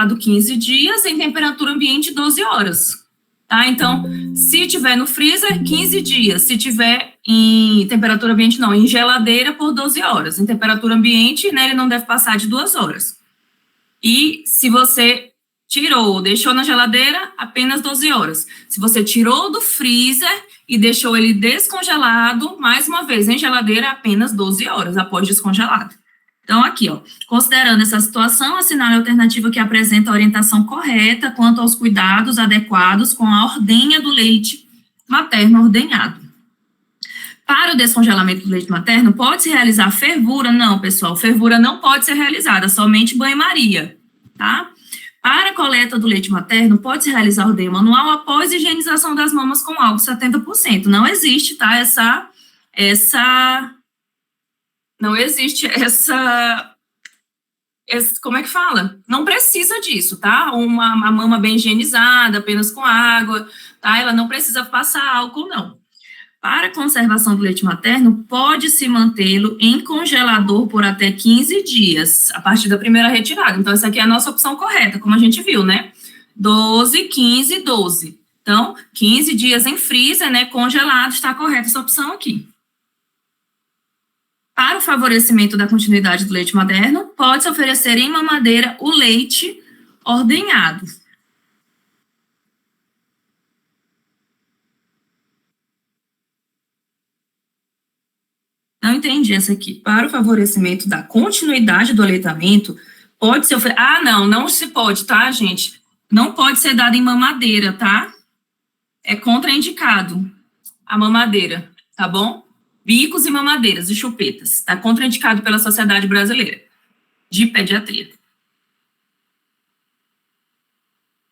congelado 15 dias, em temperatura ambiente 12 horas. Tá? Então, se tiver no freezer, 15 dias. Se tiver em temperatura ambiente, não, em geladeira por 12 horas. Em temperatura ambiente, né, ele não deve passar de 2 horas. E se você tirou, deixou na geladeira, apenas 12 horas. Se você tirou do freezer e deixou ele descongelado, mais uma vez, em geladeira, apenas 12 horas após descongelado. Então, aqui, ó, considerando essa situação, assinale a alternativa que apresenta a orientação correta quanto aos cuidados adequados com a ordenha do leite materno ordenhado. Para o descongelamento do leite materno, pode-se realizar fervura? Não, pessoal, fervura não pode ser realizada, somente banho-maria, tá? Para a coleta do leite materno, pode-se realizar ordenha manual após higienização das mamas com álcool 70%. Não existe, tá, não existe como é que fala? Não precisa disso, tá? Uma mama bem higienizada, apenas com água, tá? Ela não precisa passar álcool, não. Para a conservação do leite materno, pode-se mantê-lo em congelador por até 15 dias, a partir da primeira retirada. Então, essa aqui é a nossa opção correta, como a gente viu, né? 12, 15, 12. Então, 15 dias em freezer, né? Congelado, está correta essa opção aqui. Para o favorecimento da continuidade do leite materno, pode-se oferecer em mamadeira o leite ordenhado. Não entendi essa aqui. Para o favorecimento da continuidade do aleitamento, pode-se oferecer... Ah, não se pode, tá, gente? Não pode ser dado em mamadeira, tá? É contraindicado a mamadeira, tá bom? Bicos e mamadeiras e chupetas. Está contraindicado pela Sociedade Brasileira de Pediatria.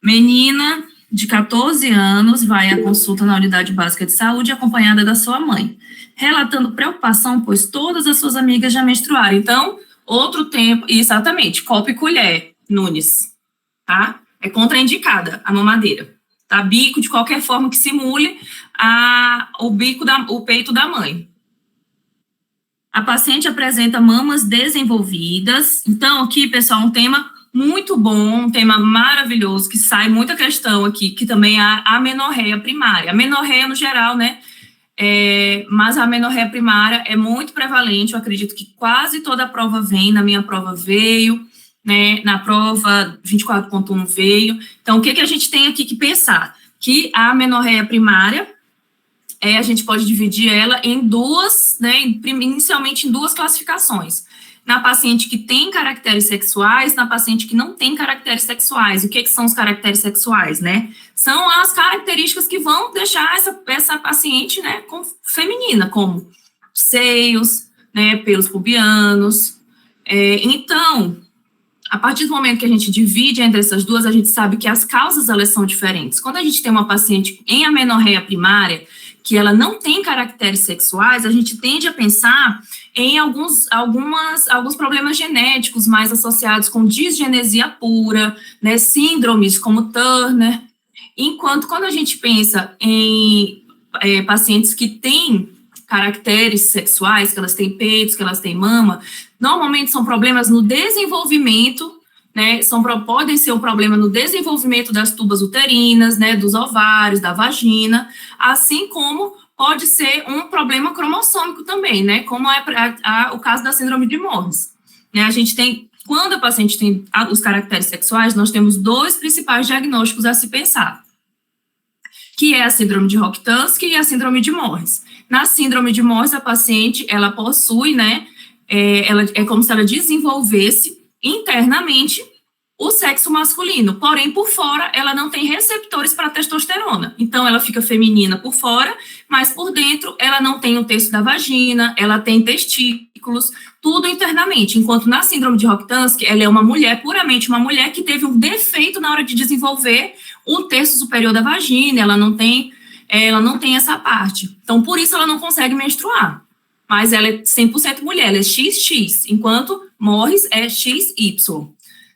Menina de 14 anos vai à consulta na unidade básica de saúde acompanhada da sua mãe, relatando preocupação, pois todas as suas amigas já menstruaram. Então, outro tempo, exatamente, copo e colher, Nunes, tá? É contraindicada a mamadeira, tá? Bico de qualquer forma que simule o peito da mãe. A paciente apresenta mamas desenvolvidas. Então, aqui, pessoal, um tema muito bom, um tema maravilhoso, que sai muita questão aqui, que também é a amenorreia primária. A amenorreia, no geral, né? Mas a amenorreia primária é muito prevalente. Eu acredito que quase toda a prova vem. Na minha prova veio, né? Na prova 24.1 veio. Então, o que a gente tem aqui que pensar? Que a amenorreia primária, a gente pode dividir ela em duas, né, inicialmente em duas classificações. Na paciente que tem caracteres sexuais, na paciente que não tem caracteres sexuais. O que são os caracteres sexuais, né? São as características que vão deixar essa paciente, né, feminina, como seios, né, pelos pubianos. Então, a partir do momento que a gente divide entre essas duas, a gente sabe que as causas, elas são diferentes. Quando a gente tem uma paciente em amenorreia primária, que ela não tem caracteres sexuais, a gente tende a pensar em alguns problemas genéticos mais associados com disgenesia pura, né, síndromes como Turner, enquanto quando a gente pensa em pacientes que têm caracteres sexuais, que elas têm peitos, que elas têm mama, normalmente são problemas no desenvolvimento, né, podem ser um problema no desenvolvimento das tubas uterinas, né, dos ovários, da vagina, assim como pode ser um problema cromossômico também, né, como é o caso da síndrome de Morris. Né, a gente tem, quando a paciente tem os caracteres sexuais, nós temos dois principais diagnósticos a se pensar, que é a síndrome de Rokitansky e a síndrome de Morris. Na síndrome de Morris, a paciente, ela possui, né, é como se ela desenvolvesse internamente o sexo masculino, porém, por fora, ela não tem receptores para testosterona. Então, ela fica feminina por fora, mas por dentro, ela não tem um terço da vagina, ela tem testículos, tudo internamente. Enquanto na síndrome de Rokitansky, ela é uma mulher, puramente uma mulher, que teve um defeito na hora de desenvolver o terço superior da vagina, ela não tem essa parte. Então, por isso, ela não consegue menstruar. Mas ela é 100% mulher, ela é XX, enquanto Morris é XY,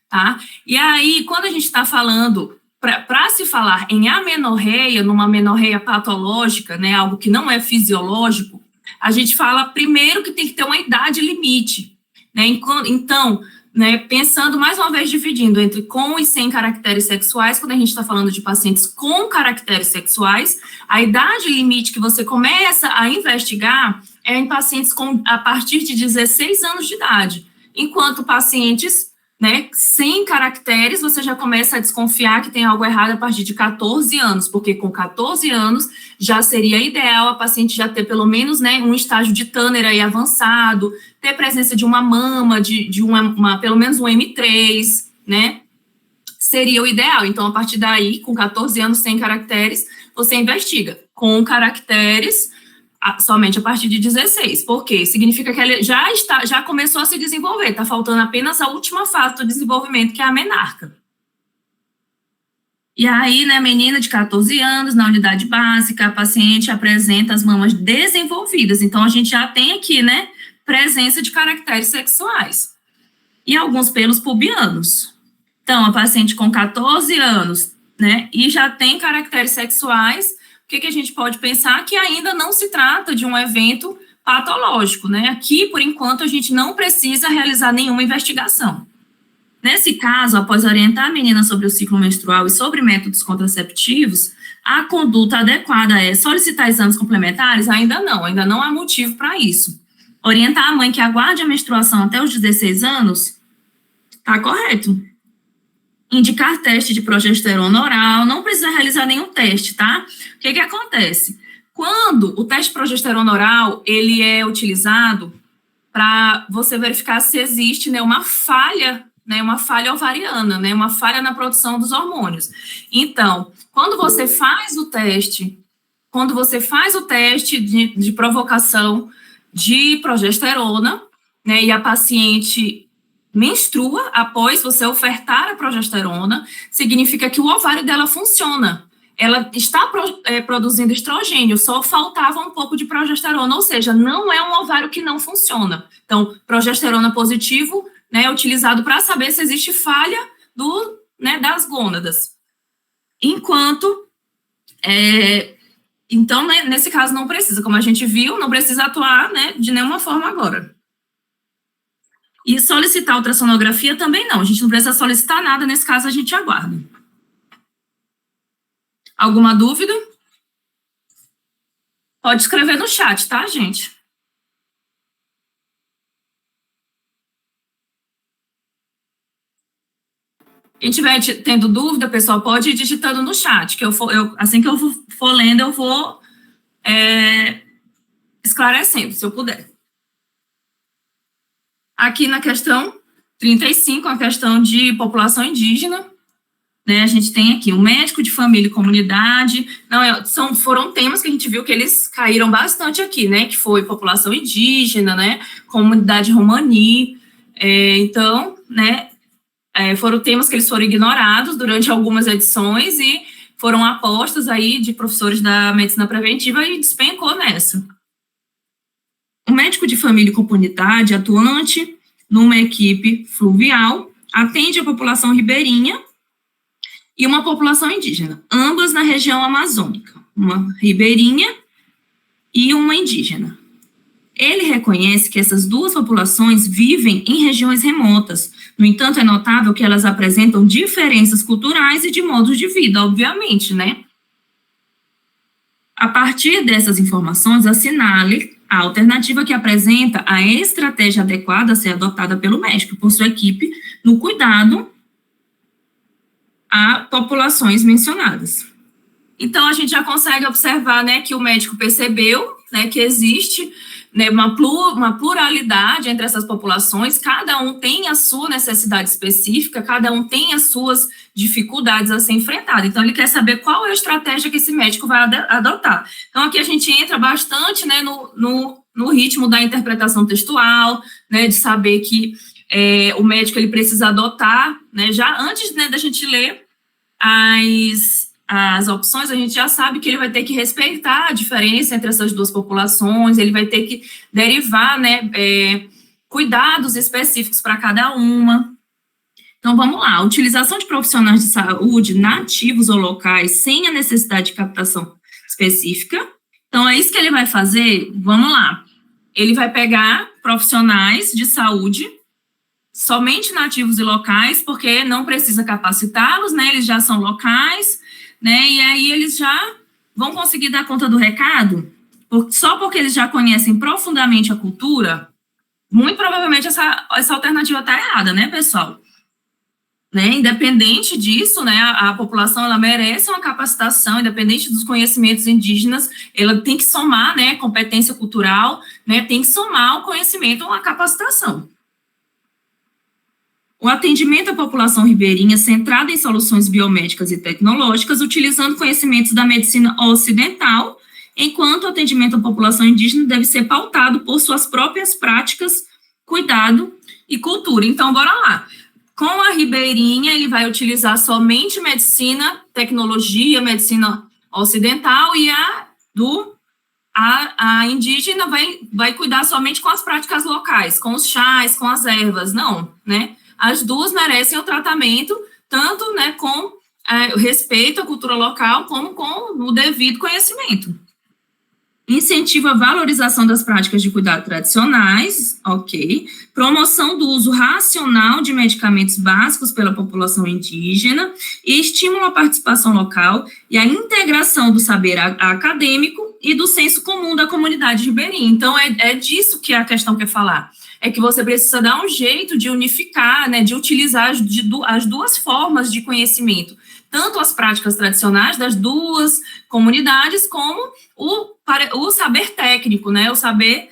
tá? E aí, quando a gente está falando, para se falar em amenorreia, numa amenorreia patológica, né, algo que não é fisiológico, a gente fala primeiro que tem que ter uma idade limite, né? Então, né, pensando mais uma vez, dividindo entre com e sem caracteres sexuais. Quando a gente está falando de pacientes com caracteres sexuais, a idade limite que você começa a investigar é em pacientes a partir de 16 anos de idade, enquanto pacientes, né, sem caracteres, você já começa a desconfiar que tem algo errado a partir de 14 anos, porque com 14 anos já seria ideal a paciente já ter pelo menos, né, um estágio de Tanner aí avançado, ter presença de uma mama, de pelo menos um M3, né, seria o ideal. Então, a partir daí, com 14 anos sem caracteres, você investiga. Com caracteres, somente a partir de 16, porque significa que ele já começou a se desenvolver, está faltando apenas a última fase do desenvolvimento, que é a menarca. E aí, né, menina de 14 anos, na unidade básica, a paciente apresenta as mamas desenvolvidas, então a gente já tem aqui, né, presença de caracteres sexuais. E alguns pelos pubianos. Então, a paciente com 14 anos, né, e já tem caracteres sexuais, o que a gente pode pensar? Que ainda não se trata de um evento patológico, né? Aqui, por enquanto, a gente não precisa realizar nenhuma investigação. Nesse caso, após orientar a menina sobre o ciclo menstrual e sobre métodos contraceptivos, a conduta adequada é solicitar exames complementares? Ainda não há motivo para isso. Orientar a mãe que aguarde a menstruação até os 16 anos? Tá correto. Indicar teste de progesterona oral, não precisa realizar nenhum teste, tá? O que acontece? Quando o teste de progesterona oral, ele é utilizado para você verificar se existe, né, uma falha ovariana, né, uma falha na produção dos hormônios. Então, quando você faz o teste de provocação de progesterona, né, e a paciente menstrua após você ofertar a progesterona, significa que o ovário dela funciona. Ela está produzindo estrogênio, só faltava um pouco de progesterona, ou seja, não é um ovário que não funciona. Então, progesterona positivo, né, é utilizado para saber se existe falha das gônadas. Então, né, nesse caso não precisa, como a gente viu, não precisa atuar, né, de nenhuma forma agora. E solicitar ultrassonografia também não, a gente não precisa solicitar nada, nesse caso a gente aguarda. Alguma dúvida? Pode escrever no chat, tá, gente? Quem estiver tendo dúvida, pessoal, pode ir digitando no chat, que assim que eu for lendo, eu vou esclarecendo, se eu puder. Aqui na questão 35, a questão de população indígena, né, a gente tem aqui o médico de família e comunidade, foram temas que a gente viu que eles caíram bastante aqui, né, que foi população indígena, né, comunidade romani, então, né, foram temas que eles foram ignorados durante algumas edições e foram apostas aí de professores da medicina preventiva e despencou nessa. O médico de família e comunidade atuante numa equipe fluvial atende a população ribeirinha e uma população indígena, ambas na região amazônica, uma ribeirinha e uma indígena. Ele reconhece que essas duas populações vivem em regiões remotas. No entanto, é notável que elas apresentam diferenças culturais e de modos de vida, obviamente, né? A partir dessas informações, assinale a alternativa que apresenta a estratégia adequada a ser adotada pelo médico por sua equipe no cuidado a populações mencionadas. Então, a gente já consegue observar, né, que o médico percebeu, né, que existe, né, uma pluralidade entre essas populações, cada um tem a sua necessidade específica, cada um tem as suas dificuldades a ser enfrentada. Então, ele quer saber qual é a estratégia que esse médico vai adotar. Então, aqui a gente entra bastante, né, no ritmo da interpretação textual, né, de saber que o médico ele precisa adotar, né, já antes, né, da gente ler as opções, a gente já sabe que ele vai ter que respeitar a diferença entre essas duas populações, ele vai ter que derivar, né, cuidados específicos para cada uma. Então, vamos lá. A utilização de profissionais de saúde nativos ou locais sem a necessidade de captação específica. Então, é isso que ele vai fazer. Vamos lá. Ele vai pegar profissionais de saúde somente nativos e locais, porque não precisa capacitá-los, né? Eles já são locais, né? E aí eles já vão conseguir dar conta do recado, só porque eles já conhecem profundamente a cultura. Muito provavelmente essa alternativa está errada, né, pessoal? Né? Independente disso, né, a população ela merece uma capacitação, independente dos conhecimentos indígenas, ela tem que somar, né, competência cultural, né, tem que somar o conhecimento a uma capacitação. O atendimento à população ribeirinha centrado em soluções biomédicas e tecnológicas, utilizando conhecimentos da medicina ocidental, enquanto o atendimento à população indígena deve ser pautado por suas próprias práticas, cuidado e cultura. Então, bora lá. Com a ribeirinha, ele vai utilizar somente medicina, tecnologia, medicina ocidental, e a indígena vai cuidar somente com as práticas locais, com os chás, com as ervas, não, né? As duas merecem o tratamento, tanto, né, com respeito à cultura local, como com o devido conhecimento. Incentiva a valorização das práticas de cuidado tradicionais, ok. Promoção do uso racional de medicamentos básicos pela população indígena e estimula a participação local e a integração do saber acadêmico e do senso comum da comunidade ribeirinha. Então, é disso que a questão quer falar. É que você precisa dar um jeito de unificar, né, de utilizar as duas formas de conhecimento, tanto as práticas tradicionais das duas comunidades, como o saber técnico, né, o saber,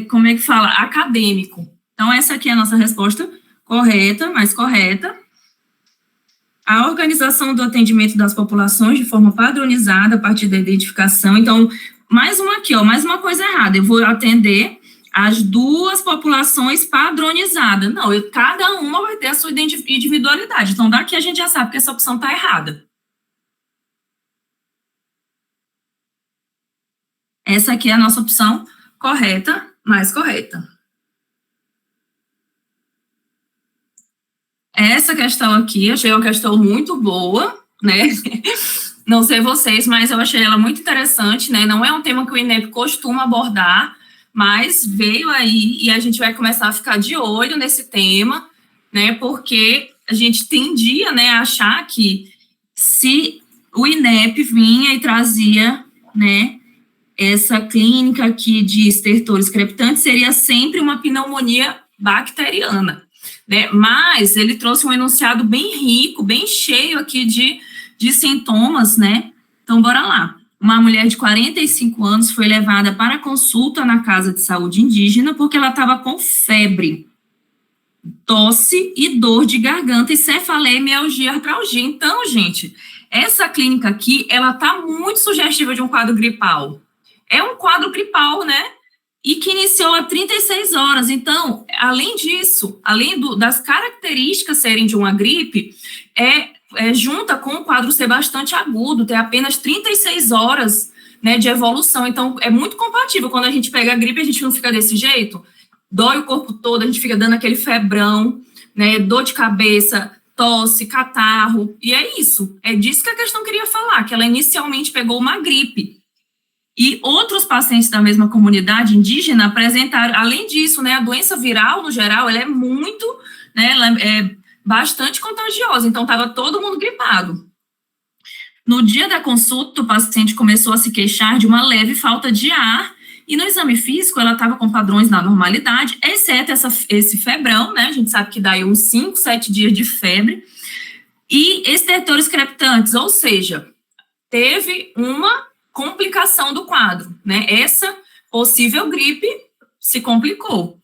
como é que fala, acadêmico. Então, essa aqui é a nossa resposta correta, mais correta. A organização do atendimento das populações de forma padronizada a partir da identificação. Então, mais uma aqui, ó, mais uma coisa errada. Eu vou atender as duas populações padronizadas. Não, cada uma vai ter a sua individualidade. Então, daqui a gente já sabe que essa opção está errada. Essa aqui é a nossa opção correta, mais correta. Essa questão aqui, achei uma questão muito boa, né? Não sei vocês, mas eu achei ela muito interessante, né? Não é um tema que o INEP costuma abordar, mas veio aí e a gente vai começar a ficar de olho nesse tema, né? Porque a gente tendia, né, a achar que se o INEP vinha e trazia, né, essa clínica aqui de estertores crepitantes, seria sempre uma pneumonia bacteriana, né? Mas ele trouxe um enunciado bem rico, bem cheio aqui de sintomas, né? Então, bora lá. Uma mulher de 45 anos foi levada para consulta na casa de saúde indígena porque ela estava com febre, tosse e dor de garganta e cefaleia, mialgia, artralgia. Então, gente, essa clínica aqui, ela tá muito sugestiva de um quadro gripal. É um quadro gripal, né? E que iniciou há 36 horas. Então, além disso, além das características serem de uma gripe, junta com o quadro ser bastante agudo, ter apenas 36 horas, né, de evolução. Então, é muito compatível. Quando a gente pega a gripe, a gente não fica desse jeito. Dói o corpo todo, a gente fica dando aquele febrão, né, dor de cabeça, tosse, catarro. E é isso. É disso que a questão queria falar, que ela inicialmente pegou uma gripe. E outros pacientes da mesma comunidade indígena apresentaram, além disso, né, a doença viral, no geral, ela é muito, né, ela é bastante contagiosa, então estava todo mundo gripado. No dia da consulta, o paciente começou a se queixar de uma leve falta de ar, e no exame físico ela estava com padrões na normalidade, exceto esse febrão, né, a gente sabe que dá aí uns 5, 7 dias de febre, e estertores crepitantes, ou seja, teve uma complicação do quadro, né? Essa possível gripe se complicou.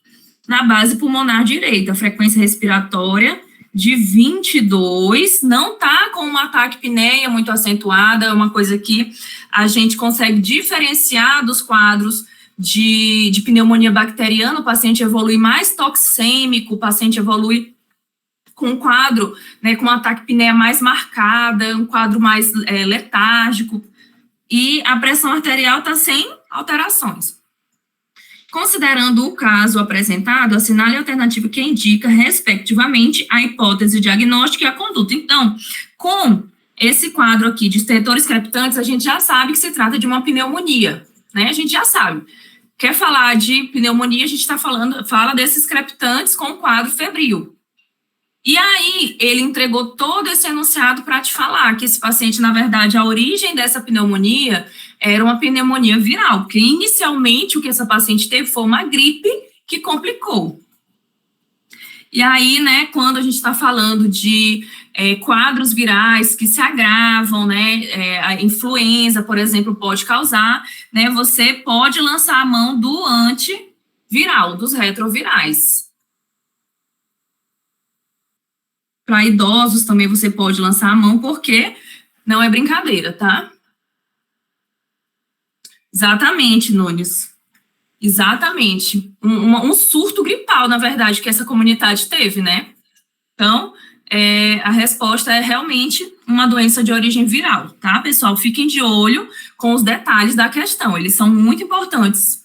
Na base pulmonar direita, a frequência respiratória de 22, não tá com uma taquipneia muito acentuada, é uma coisa que a gente consegue diferenciar dos quadros de pneumonia bacteriana. O paciente evolui mais toxêmico, o paciente evolui com um quadro, né, com uma taquipneia mais marcada, um quadro mais letárgico, e a pressão arterial está sem alterações. Considerando o caso apresentado, assinale a alternativa que indica, respectivamente, a hipótese diagnóstica e a conduta. Então, com esse quadro aqui de estertores crepitantes, a gente já sabe que se trata de uma pneumonia, né? A gente já sabe. quer falar de pneumonia, a gente fala desses crepitantes com quadro febril. E aí, ele entregou todo esse enunciado para te falar que esse paciente, na verdade, a origem dessa pneumonia era uma pneumonia viral, porque inicialmente o que essa paciente teve foi uma gripe que complicou. E aí, né, quando a gente está falando de quadros virais que se agravam, né, a influenza, por exemplo, pode causar, né, você pode lançar a mão do antiviral, dos retrovirais. Para idosos também você pode lançar a mão, porque não é brincadeira, tá? Exatamente, Nunes. Exatamente. Um surto gripal, na verdade, que essa comunidade teve, né? Então, a resposta é realmente uma doença de origem viral, tá, pessoal? Fiquem de olho com os detalhes da questão, eles são muito importantes.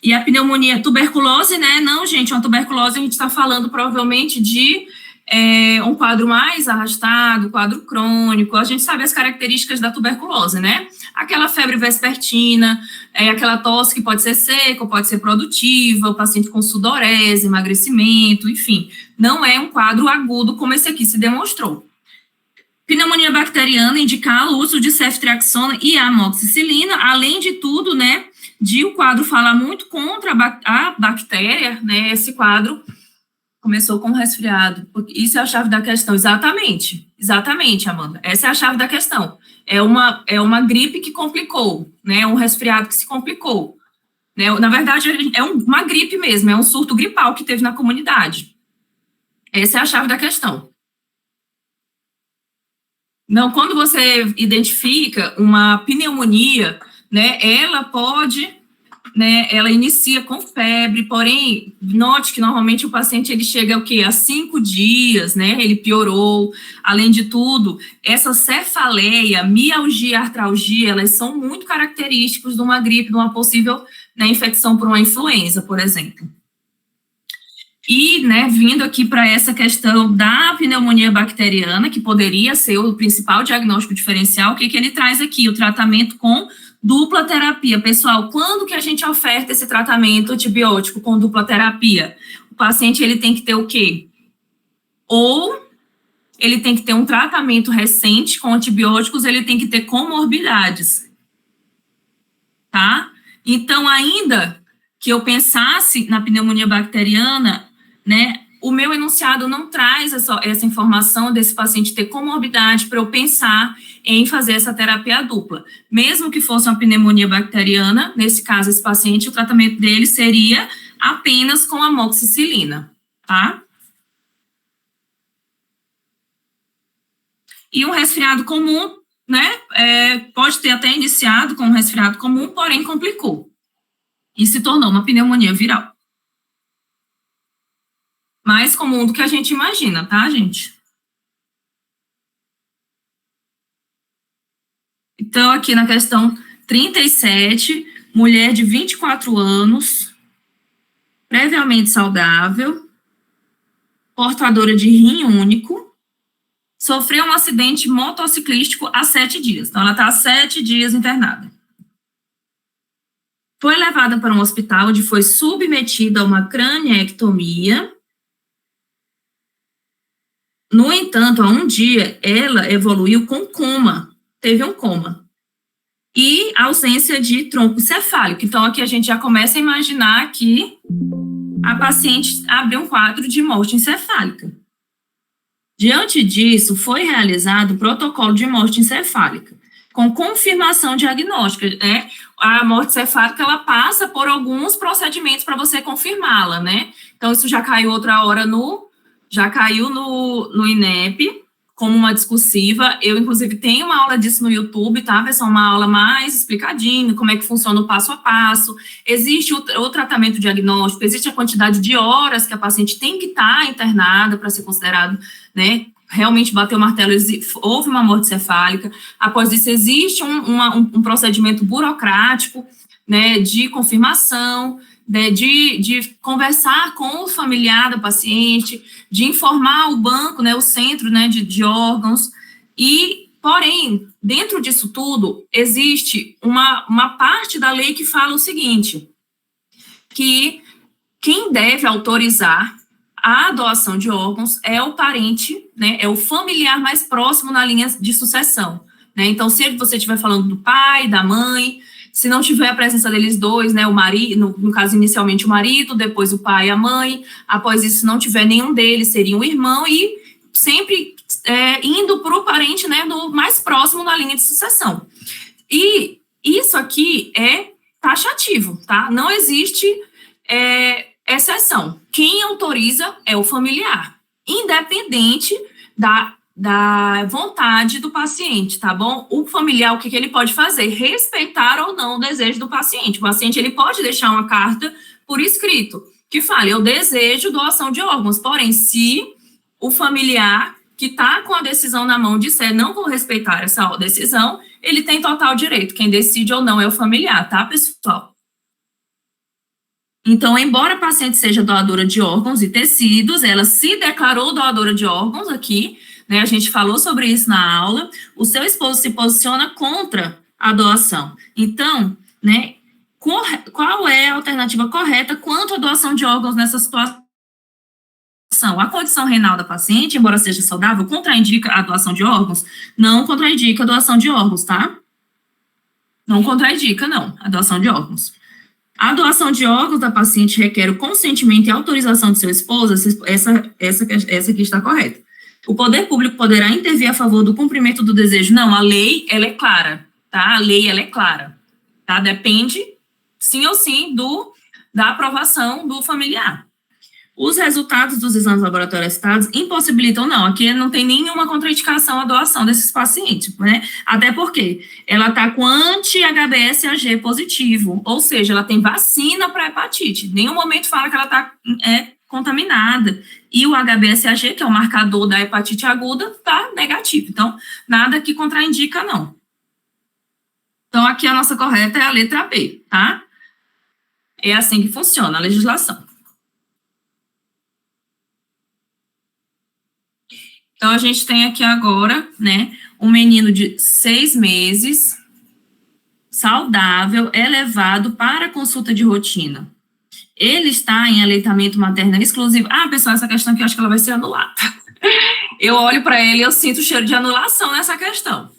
E a pneumonia, tuberculose, né? Não, gente, uma tuberculose a gente está falando provavelmente de um quadro mais arrastado, quadro crônico. A gente sabe as características da tuberculose, né? Aquela febre vespertina, aquela tosse que pode ser seca, pode ser produtiva, o paciente com sudorese, emagrecimento, enfim. Não é um quadro agudo como esse aqui se demonstrou. Pneumonia bacteriana indicar o uso de ceftriaxona e amoxicilina, além de tudo, né, de o quadro falar muito contra a bactéria, né, esse quadro começou com resfriado. Isso é a chave da questão, exatamente, Amanda, essa é a chave da questão. É uma gripe que complicou, né, um resfriado que se complicou. Né, na verdade, é uma gripe mesmo, é um surto gripal que teve na comunidade. Essa é a chave da questão. Não, quando você identifica uma pneumonia, né, ela pode, né, ela inicia com febre, porém, note que normalmente o paciente, ele chega, o quê? A 5 dias, né, ele piorou. Além de tudo, essa cefaleia, mialgia, artralgia, elas são muito característicos de uma gripe, de uma possível, né, infecção por uma influenza, por exemplo. E, né, vindo aqui para essa questão da pneumonia bacteriana, que poderia ser o principal diagnóstico diferencial, o que ele traz aqui? O tratamento com dupla terapia. Pessoal, quando que a gente oferta esse tratamento antibiótico com dupla terapia? O paciente, ele tem que ter o quê? Ou ele tem que ter um tratamento recente com antibióticos, ele tem que ter comorbidades, tá? Então, ainda que eu pensasse na pneumonia bacteriana, né, o meu enunciado não traz essa informação desse paciente ter comorbidade para eu pensar em fazer essa terapia dupla. Mesmo que fosse uma pneumonia bacteriana, nesse caso, esse paciente, o tratamento dele seria apenas com amoxicilina, tá? E um resfriado comum, né, pode ter até iniciado com um resfriado comum, porém complicou. E se tornou uma pneumonia viral. Mais comum do que a gente imagina, tá, gente? Então, aqui na questão 37, mulher de 24 anos, previamente saudável, portadora de rim único, sofreu um acidente motociclístico há 7 dias. Então, ela está há 7 dias internada. Foi levada para um hospital onde foi submetida a uma craniectomia. No entanto, há um dia, ela evoluiu com coma, teve um coma, e ausência de tronco encefálico. Então, aqui a gente já começa a imaginar que a paciente abriu um quadro de morte encefálica. Diante disso, foi realizado o protocolo de morte encefálica, com confirmação diagnóstica, né? A morte encefálica, ela passa por alguns procedimentos para você confirmá-la, né? Então, isso já caiu outra hora já caiu no INEP, como uma discursiva. Eu, inclusive, tenho uma aula disso no YouTube, tá? Vai ser uma aula mais explicadinha, como é que funciona o passo a passo. Existe o tratamento diagnóstico, existe a quantidade de horas que a paciente tem que estar internada para ser considerado, né? Realmente bateu o martelo, houve uma morte cefálica. Após isso, existe um procedimento burocrático, né, de confirmação, de conversar com o familiar da paciente, de informar o banco, né, o centro, né, de órgãos, e, porém, dentro disso tudo, existe uma parte da lei que fala o seguinte: que quem deve autorizar a doação de órgãos é o parente, né, é o familiar mais próximo na linha de sucessão, né? Então, se você estiver falando do pai, da mãe, se não tiver a presença deles dois, né, o marido, no caso, inicialmente o marido, depois o pai e a mãe, após isso, se não tiver nenhum deles, seria um irmão, e sempre indo para o parente, né, do mais próximo na linha de sucessão. E isso aqui é taxativo, tá? Não existe exceção. Quem autoriza é o familiar, independente da vontade do paciente, tá bom? O familiar, o que ele pode fazer? Respeitar ou não o desejo do paciente. O paciente, ele pode deixar uma carta por escrito, que fale, eu desejo doação de órgãos, porém, se o familiar que está com a decisão na mão disser, não vou respeitar essa decisão, ele tem total direito. Quem decide ou não é o familiar, tá, pessoal? Então, embora a paciente seja doadora de órgãos e tecidos, ela se declarou doadora de órgãos aqui, né? A gente falou sobre isso na aula. O seu esposo se posiciona contra a doação. Então, né, qual é a alternativa correta quanto à doação de órgãos nessa situação? A condição renal da paciente, embora seja saudável, contraindica a doação de órgãos? Não contraindica a doação de órgãos, tá? Não contraindica, não, a doação de órgãos. A doação de órgãos da paciente requer o consentimento e autorização de seu esposo, essa aqui está correta. O poder público poderá intervir a favor do cumprimento do desejo? Não, a lei, ela é clara, tá? A lei, ela é clara, tá? Depende, sim ou sim, da aprovação do familiar. Os resultados dos exames laboratoriais citados impossibilitam, não, aqui não tem nenhuma contraindicação à doação desses pacientes, né? Até porque ela está com anti-HBsAg positivo, ou seja, ela tem vacina para hepatite. Em nenhum momento fala que ela está contaminada. E o HBsAg, que é o marcador da hepatite aguda, está negativo. Então, nada que contraindica, não. Então, aqui a nossa correta é a letra B, tá? É assim que funciona a legislação. Então, a gente tem aqui agora, né, um menino de 6 meses, saudável, é levado para consulta de rotina. Ele está em aleitamento materno exclusivo. Ah, pessoal, essa questão aqui eu acho que ela vai ser anulada. Eu olho para ele e eu sinto o cheiro de anulação nessa questão.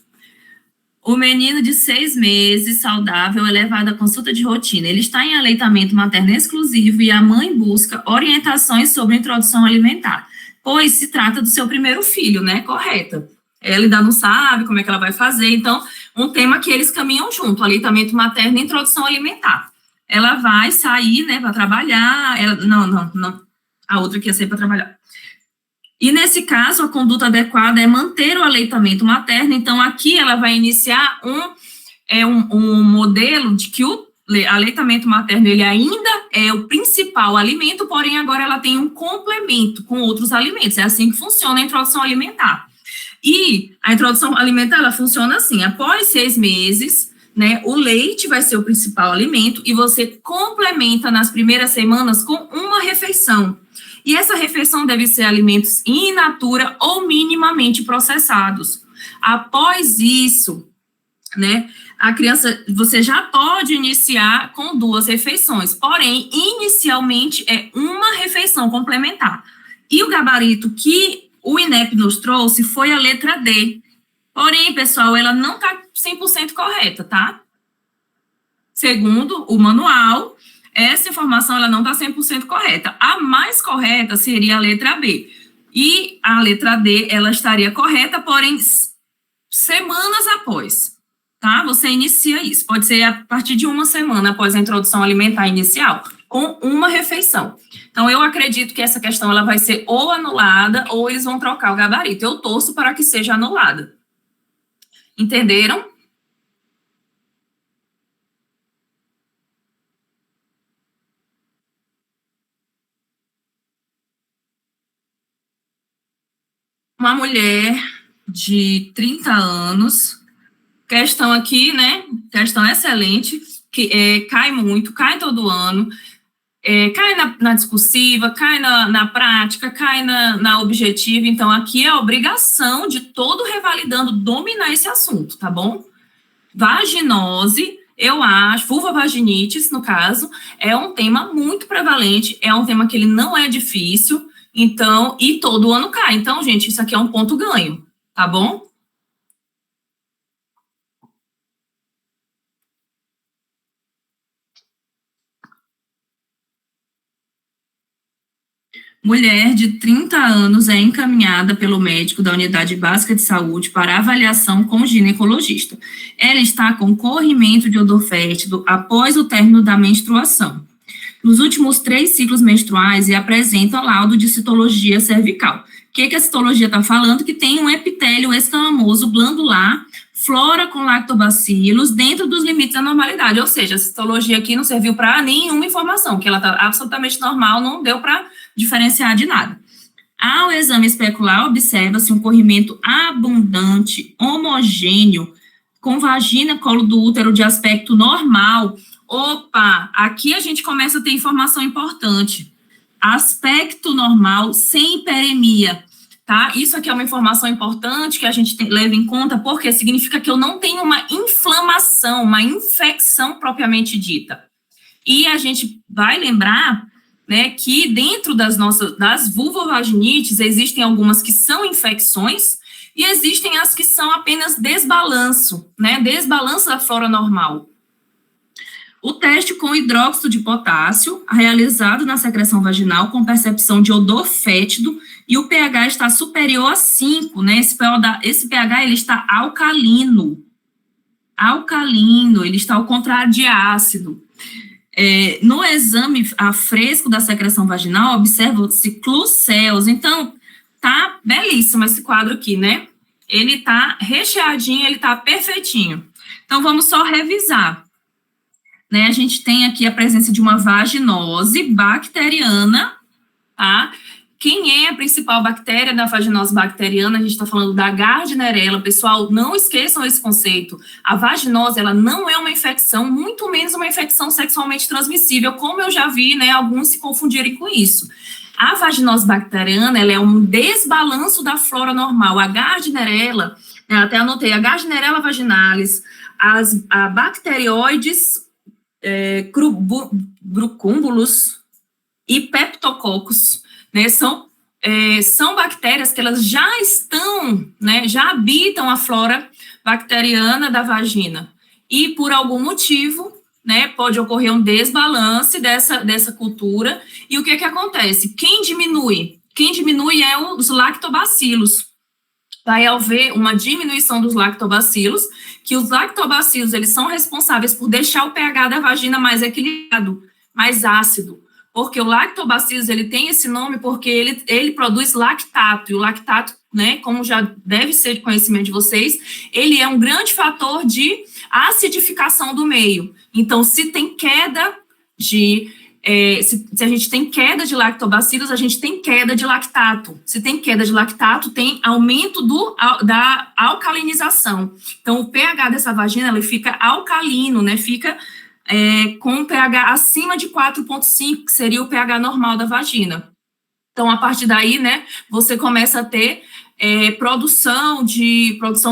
O menino de 6 meses, saudável, é levado à consulta de rotina. Ele está em aleitamento materno exclusivo e a mãe busca orientações sobre introdução alimentar, pois se trata do seu primeiro filho, né? Correta. Ela ainda não sabe como é que ela vai fazer, então, um tema que eles caminham junto, aleitamento materno e introdução alimentar. Ela vai sair, né, para trabalhar, não, a outra que ia ser para trabalhar. E nesse caso, a conduta adequada é manter o aleitamento materno, então aqui ela vai iniciar um modelo de que o aleitamento materno, ele ainda é o principal alimento, porém agora ela tem um complemento com outros alimentos, é assim que funciona a introdução alimentar. E a introdução alimentar, ela funciona assim, após 6 meses, né, o leite vai ser o principal alimento e você complementa nas primeiras semanas com uma refeição. E essa refeição deve ser alimentos in natura ou minimamente processados. Após isso, né, a criança, você já pode iniciar com 2 refeições, porém, inicialmente é uma refeição complementar. E o gabarito que o INEP nos trouxe foi a letra D. Porém, pessoal, ela não está 100% correta, tá? Segundo o manual, essa informação ela não está 100% correta. A mais correta seria a letra B. E a letra D, ela estaria correta, porém, semanas após, tá? Você inicia isso. Pode ser a partir de 1 semana após a introdução alimentar inicial, com uma refeição. Então, eu acredito que essa questão ela vai ser ou anulada ou eles vão trocar o gabarito. Eu torço para que seja anulada. Entenderam? Uma mulher de 30 anos, questão aqui, né? Questão excelente, que cai muito, cai todo ano, cai na discursiva, cai na prática, cai na objetiva. Então, aqui é a obrigação de todo revalidando dominar esse assunto, tá bom? Vaginose eu acho, vulvovaginites, no caso, é um tema muito prevalente, é um tema que ele não é difícil, então, e todo ano cai. Então, gente, isso aqui é um ponto ganho, tá bom? Mulher de 30 anos é encaminhada pelo médico da unidade básica de saúde para avaliação com ginecologista. Ela está com corrimento de odor fétido após o término da menstruação, nos últimos 3 ciclos menstruais, e apresenta laudo de citologia cervical. O que a citologia está falando? Que tem um epitélio escamoso glandular, flora com lactobacilos, dentro dos limites da normalidade. Ou seja, a citologia aqui não serviu para nenhuma informação, que ela está absolutamente normal, não deu para diferenciar de nada. Ao exame especular, observa-se um corrimento abundante, homogêneo, com vagina, colo do útero de aspecto normal. Opa, aqui a gente começa a ter informação importante. Aspecto normal, sem hiperemia, tá? Isso aqui é uma informação importante que a gente leva em conta, porque significa que eu não tenho uma inflamação, uma infecção propriamente dita. E a gente vai lembrar, né, que dentro das vulvovaginites, existem algumas que são infecções e existem as que são apenas desbalanço, né, desbalanço da flora normal. O teste com hidróxido de potássio, realizado na secreção vaginal com percepção de odor fétido, e o pH está superior a 5, né, esse pH ele está alcalino, ele está ao contrário de ácido. No exame a fresco da secreção vaginal, observa-se clucéus. Então, tá belíssimo esse quadro aqui, né? Ele tá recheadinho, ele tá perfeitinho. Então, vamos só revisar. Né? A gente tem aqui a presença de uma vaginose bacteriana, tá? Quem é a principal bactéria da vaginose bacteriana? A gente está falando da Gardnerella. Pessoal, não esqueçam esse conceito. A vaginose, ela não é uma infecção, muito menos uma infecção sexualmente transmissível, como eu já vi, né, alguns se confundirem com isso. A vaginose bacteriana, ela é um desbalanço da flora normal. A Gardnerella, eu até anotei, a Gardnerella vaginalis, a bacteroides brucúmbulos e peptococcus, né, são bactérias que elas já estão, né, já habitam a flora bacteriana da vagina, e por algum motivo, né, pode ocorrer um desbalance dessa cultura, e o que acontece? Quem diminui? Quem diminui é os lactobacilos. Vai haver uma diminuição dos lactobacilos, que os lactobacilos, eles são responsáveis por deixar o pH da vagina mais equilibrado, mais ácido, porque o lactobacillus, ele tem esse nome porque ele produz lactato, e o lactato, né, como já deve ser de conhecimento de vocês, ele é um grande fator de acidificação do meio. Então, se tem queda se a gente tem queda de lactobacilos, a gente tem queda de lactato. Se tem queda de lactato, tem aumento da alcalinização. Então, o pH dessa vagina, ele fica alcalino, né? Fica com um pH acima de 4,5, que seria o pH normal da vagina. Então, a partir daí, né, você começa a ter produção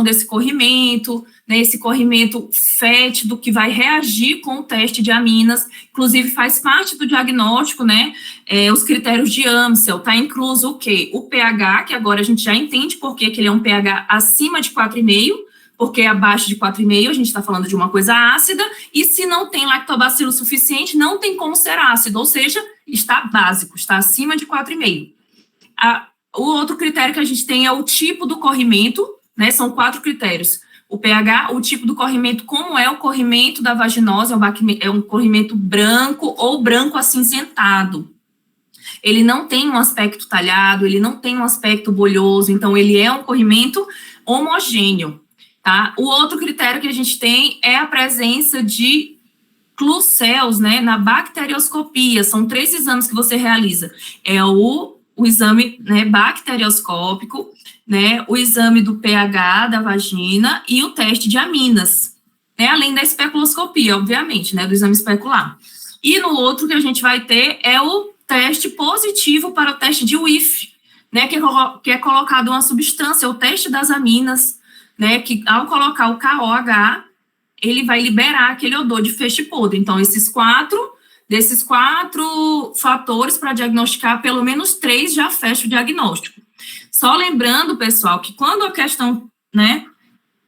desse corrimento, né, esse corrimento fétido que vai reagir com o teste de aminas, inclusive faz parte do diagnóstico, né, os critérios de Amsel, tá incluso o quê? O pH, que agora a gente já entende por que ele é um pH acima de 4,5, porque abaixo de 4,5 a gente está falando de uma coisa ácida, e se não tem lactobacilo suficiente, não tem como ser ácido, ou seja, está básico, está acima de 4,5. O outro critério que a gente tem é o tipo do corrimento, né, são 4 critérios. O pH, o tipo do corrimento, como é o corrimento da vaginose, é um corrimento branco ou branco acinzentado. Ele não tem um aspecto talhado, ele não tem um aspecto bolhoso, então ele é um corrimento homogêneo, tá? O outro critério que a gente tem é a presença de clucéus, né, na bacterioscopia. São 3 exames que você realiza. É o exame, né, bacterioscópico, né, o exame do pH da vagina e o teste de aminas, né, além da especuloscopia, obviamente, né, do exame especular. E no outro que a gente vai ter é o teste positivo para o teste de WIF, né, que é colocado uma substância, o teste das aminas, né, que ao colocar o KOH, ele vai liberar aquele odor de feixe podre. Então, desses quatro fatores para diagnosticar, pelo menos 3 já fecha o diagnóstico. Só lembrando, pessoal, que quando a questão, né,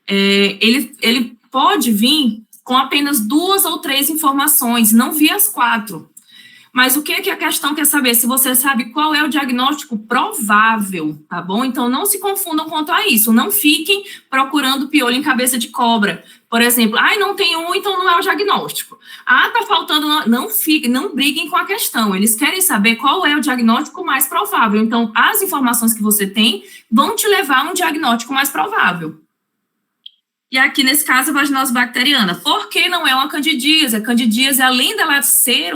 ele pode vir com apenas 2 ou 3 informações, não vi as 4. Mas o que a questão quer saber? Se você sabe qual é o diagnóstico provável, tá bom? Então, não se confundam quanto a isso. Não fiquem procurando piolho em cabeça de cobra. Por exemplo, não tem um, então não é o diagnóstico. Tá faltando... Não briguem com a questão. Eles querem saber qual é o diagnóstico mais provável. Então, as informações que você tem vão te levar a um diagnóstico mais provável. E aqui, nesse caso, a vaginose bacteriana. Por que não é uma candidíase? A candidíase, além dela ser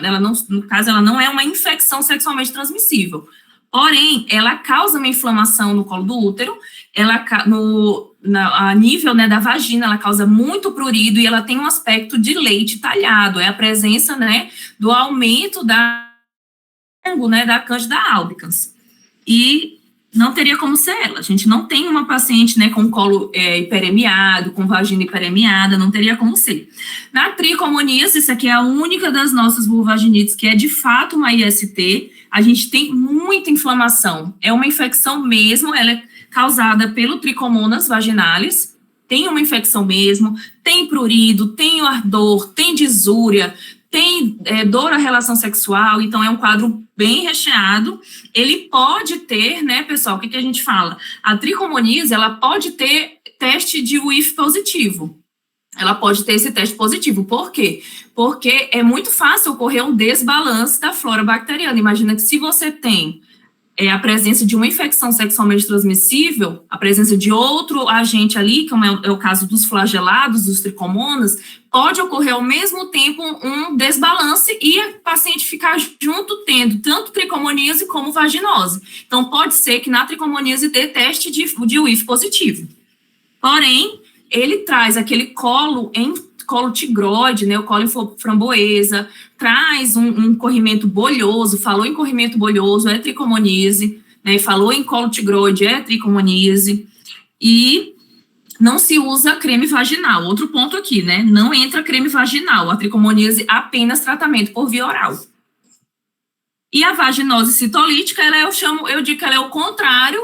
ela não é uma infecção sexualmente transmissível. Porém, ela causa uma inflamação no colo do útero, a nível, né, da vagina, ela causa muito prurido e ela tem um aspecto de leite talhado. É a presença, né, do aumento da Candida albicans. E não teria como ser ela. A gente não tem uma paciente, né, com colo hiperemiado, com vagina hiperemiada, não teria como ser. Na tricomoníase, isso aqui é a única das nossas vulvaginites que é de fato uma IST, a gente tem muita inflamação. É uma infecção mesmo, ela é causada pelo tricomonas vaginalis, tem uma infecção mesmo, tem prurido, tem ardor, tem disúria, tem dor à relação sexual, então é um quadro bem recheado. Ele pode ter, né, pessoal, o que a gente fala? A tricomoníase, ela pode ter teste de UIF positivo. Ela pode ter esse teste positivo. Por quê? Porque é muito fácil ocorrer um desbalance da flora bacteriana. Imagina que se você tem a presença de uma infecção sexualmente transmissível, a presença de outro agente ali, como é o caso dos flagelados, dos tricomonas, pode ocorrer ao mesmo tempo um desbalance e a paciente ficar junto tendo tanto tricomoníase como vaginose. Então, pode ser que na tricomoníase dê teste de UIF positivo. Porém, ele traz aquele colo tigroide, né, o colo framboesa, traz um corrimento bolhoso, falou em corrimento bolhoso, é tricomoníase, né, falou em colo tigroide, é tricomoníase, e não se usa creme vaginal. Outro ponto aqui, né, não entra creme vaginal, a tricomoníase apenas tratamento por via oral. E a vaginose citolítica, eu digo que ela é o contrário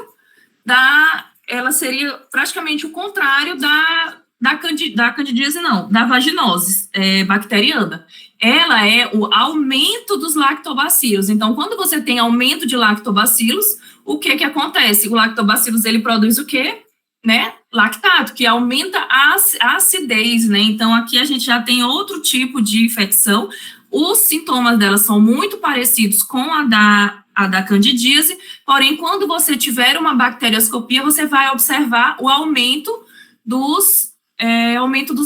ela seria praticamente o contrário da candidíase, não, da vaginose bacteriana. Ela é o aumento dos lactobacilos. Então, quando você tem aumento de lactobacilos, o que acontece? O lactobacillus, ele produz o quê? Né? Lactato, que aumenta a acidez, né? Então, aqui a gente já tem outro tipo de infecção. Os sintomas dela são muito parecidos com a da candidíase, porém, quando você tiver uma bacterioscopia, você vai observar o aumento dos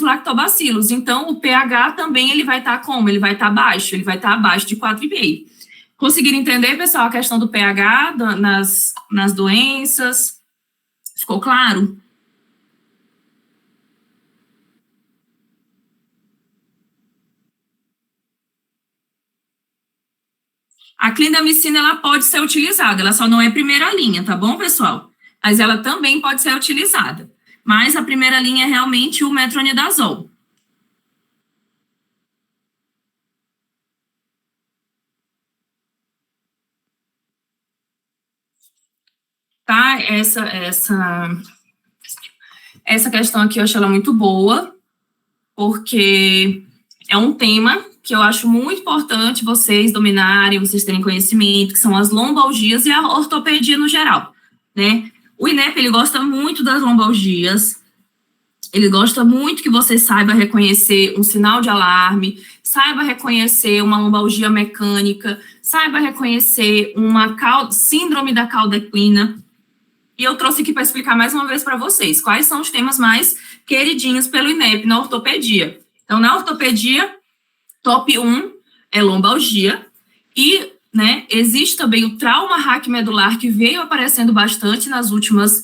lactobacilos. Então, o pH também, ele vai estar como? Ele vai estar baixo, ele vai estar abaixo de 4,5. Conseguiram entender, pessoal, a questão do pH nas doenças? Ficou claro? A clindamicina, ela pode ser utilizada, ela só não é primeira linha, tá bom, pessoal? Mas ela também pode ser utilizada. Mas a primeira linha é realmente o metronidazol. Tá? Essa questão aqui eu acho ela muito boa, porque é um tema que eu acho muito importante vocês dominarem, vocês terem conhecimento, que são as lombalgias e a ortopedia no geral, né? O INEP, ele gosta muito das lombalgias, ele gosta muito que você saiba reconhecer um sinal de alarme, saiba reconhecer uma lombalgia mecânica, saiba reconhecer uma síndrome da cauda equina. E eu trouxe aqui para explicar mais uma vez para vocês quais são os temas mais queridinhos pelo INEP na ortopedia. Então, na ortopedia, top 1 é lombalgia e, né, existe também o trauma raquimedular, que veio aparecendo bastante nas últimas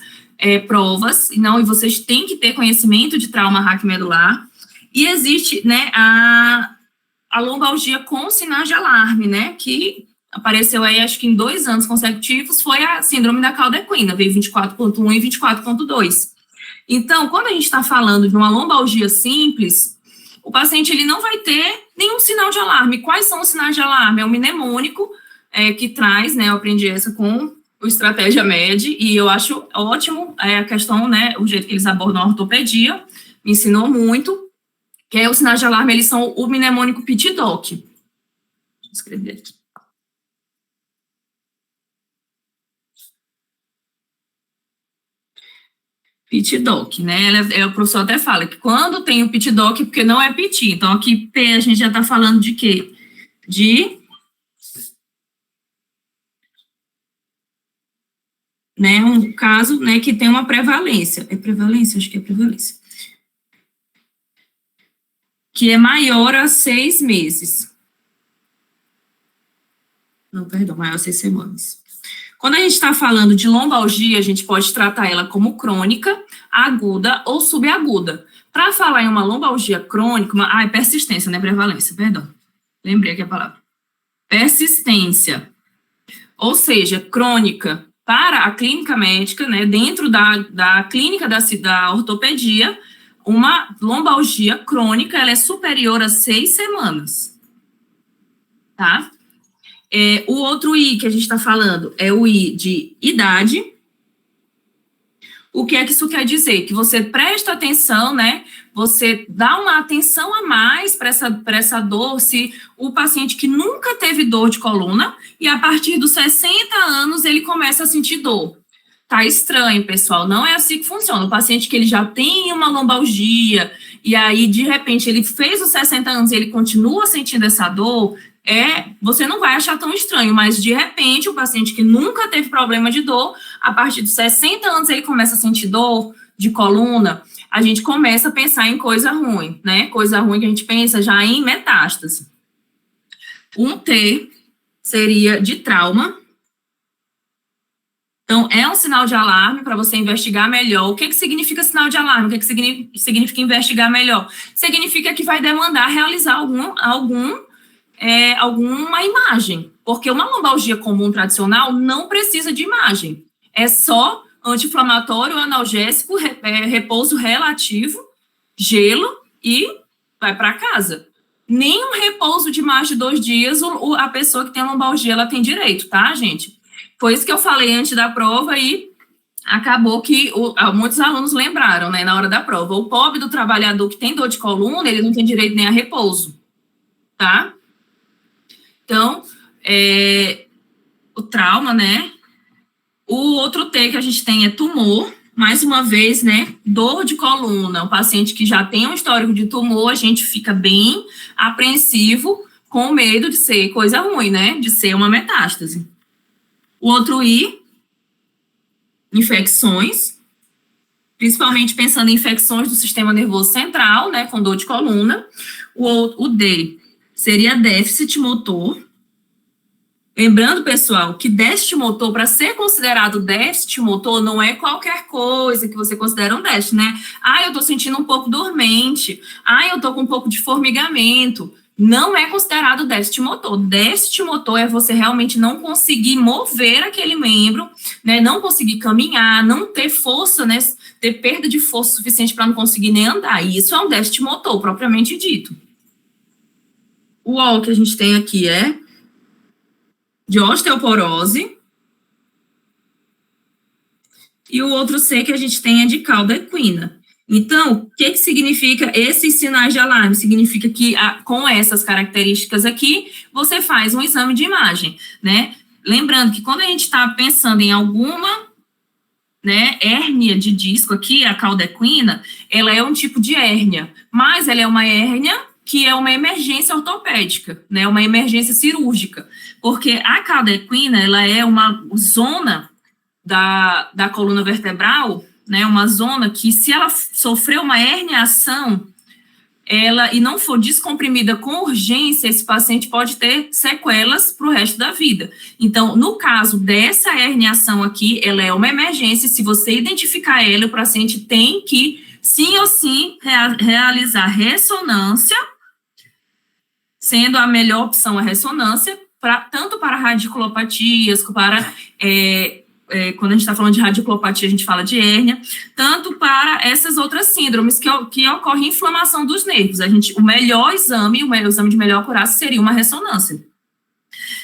provas, e vocês têm que ter conhecimento de trauma raquimedular, e existe, né, a lombalgia com sinais de alarme, né, que apareceu aí, acho que em 2 anos consecutivos, foi a síndrome da cauda equina, veio 24.1 e 24.2. Então, quando a gente está falando de uma lombalgia simples, o paciente ele não vai ter nenhum sinal de alarme. Quais são os sinais de alarme? É o mnemônico que traz, né? Eu aprendi essa com o Estratégia Med, e eu acho ótimo a questão, né? O jeito que eles abordam a ortopedia, me ensinou muito, que é os sinais de alarme, eles são o mnemônico PIT-DOC. Deixa eu escrever aqui. PIT-DOC, né? O professor até fala que quando tem o PIT-DOC, porque não é PIT. Então, aqui P a gente já está falando de quê? De, né, um caso, né, que tem uma prevalência. É prevalência? Acho que é prevalência. Que é maior a 6 meses. Não, perdão, maior a 6 semanas. Quando a gente está falando de lombalgia, a gente pode tratar ela como crônica, aguda ou subaguda. Para falar em uma lombalgia crônica, é persistência, não é prevalência, perdão. Lembrei aqui a palavra. Persistência. Ou seja, crônica para a clínica médica, né, dentro da clínica da ortopedia, uma lombalgia crônica, ela é superior a 6 semanas. Tá? O outro I que a gente está falando é o I de idade. O que é que isso quer dizer? Que você presta atenção, né? Você dá uma atenção a mais para essa dor, se o paciente que nunca teve dor de coluna, e a partir dos 60 anos ele começa a sentir dor. Tá estranho, pessoal, não é assim que funciona. O paciente que ele já tem uma lombalgia, e aí, de repente, ele fez os 60 anos e ele continua sentindo essa dor, você não vai achar tão estranho, mas de repente o paciente que nunca teve problema de dor, a partir dos 60 anos ele começa a sentir dor de coluna, a gente começa a pensar em coisa ruim, né? Coisa ruim que a gente pensa já em metástase. Um T seria de trauma. Então, é um sinal de alarme para você investigar melhor. O que significa sinal de alarme? O que significa investigar melhor? Significa que vai demandar realizar alguma imagem, porque uma lombalgia comum tradicional não precisa de imagem, é só anti-inflamatório, analgésico, repouso relativo, gelo e vai para casa. Nenhum repouso de mais de 2 dias a pessoa que tem lombalgia ela tem direito, tá, gente? Foi isso que eu falei antes da prova e acabou que muitos alunos lembraram, né, na hora da prova. O pobre do trabalhador que tem dor de coluna, ele não tem direito nem a repouso, tá? Então, o trauma, né? O outro T que a gente tem é tumor. Mais uma vez, né? Dor de coluna. O paciente que já tem um histórico de tumor, a gente fica bem apreensivo, com medo de ser coisa ruim, né? De ser uma metástase. O outro I, infecções. Principalmente pensando em infecções do sistema nervoso central, né? Com dor de coluna. O D seria déficit motor. Lembrando, pessoal, que déficit motor, para ser considerado déficit motor, não é qualquer coisa que você considera um déficit, né? Eu tô sentindo um pouco dormente. Eu tô com um pouco de formigamento. Não é considerado déficit motor. Déficit motor é você realmente não conseguir mover aquele membro, né? Não conseguir caminhar, não ter força, né? Ter perda de força suficiente para não conseguir nem andar. E isso é um déficit motor, propriamente dito. O O que a gente tem aqui é de osteoporose. E o outro C que a gente tem é de cauda equina. Então, o que significa esses sinais de alarme? Significa que, com essas características aqui, você faz um exame de imagem, né? Lembrando que quando a gente está pensando em alguma, né, hérnia de disco aqui, a cauda equina, ela é um tipo de hérnia, mas ela é uma hérnia que é uma emergência ortopédica, né, uma emergência cirúrgica, porque a cauda equina, ela é uma zona da coluna vertebral, né, uma zona que, se ela sofreu uma herniação, e não for descomprimida com urgência, esse paciente pode ter sequelas para o resto da vida. Então, no caso dessa herniação aqui, ela é uma emergência, se você identificar ela, o paciente tem que, sim ou sim, realizar ressonância, sendo a melhor opção a ressonância, tanto para radiculopatias, para quando a gente está falando de radiculopatia, a gente fala de hérnia, tanto para essas outras síndromes que ocorre inflamação dos nervos. O melhor exame, o exame de melhor acurácia seria uma ressonância.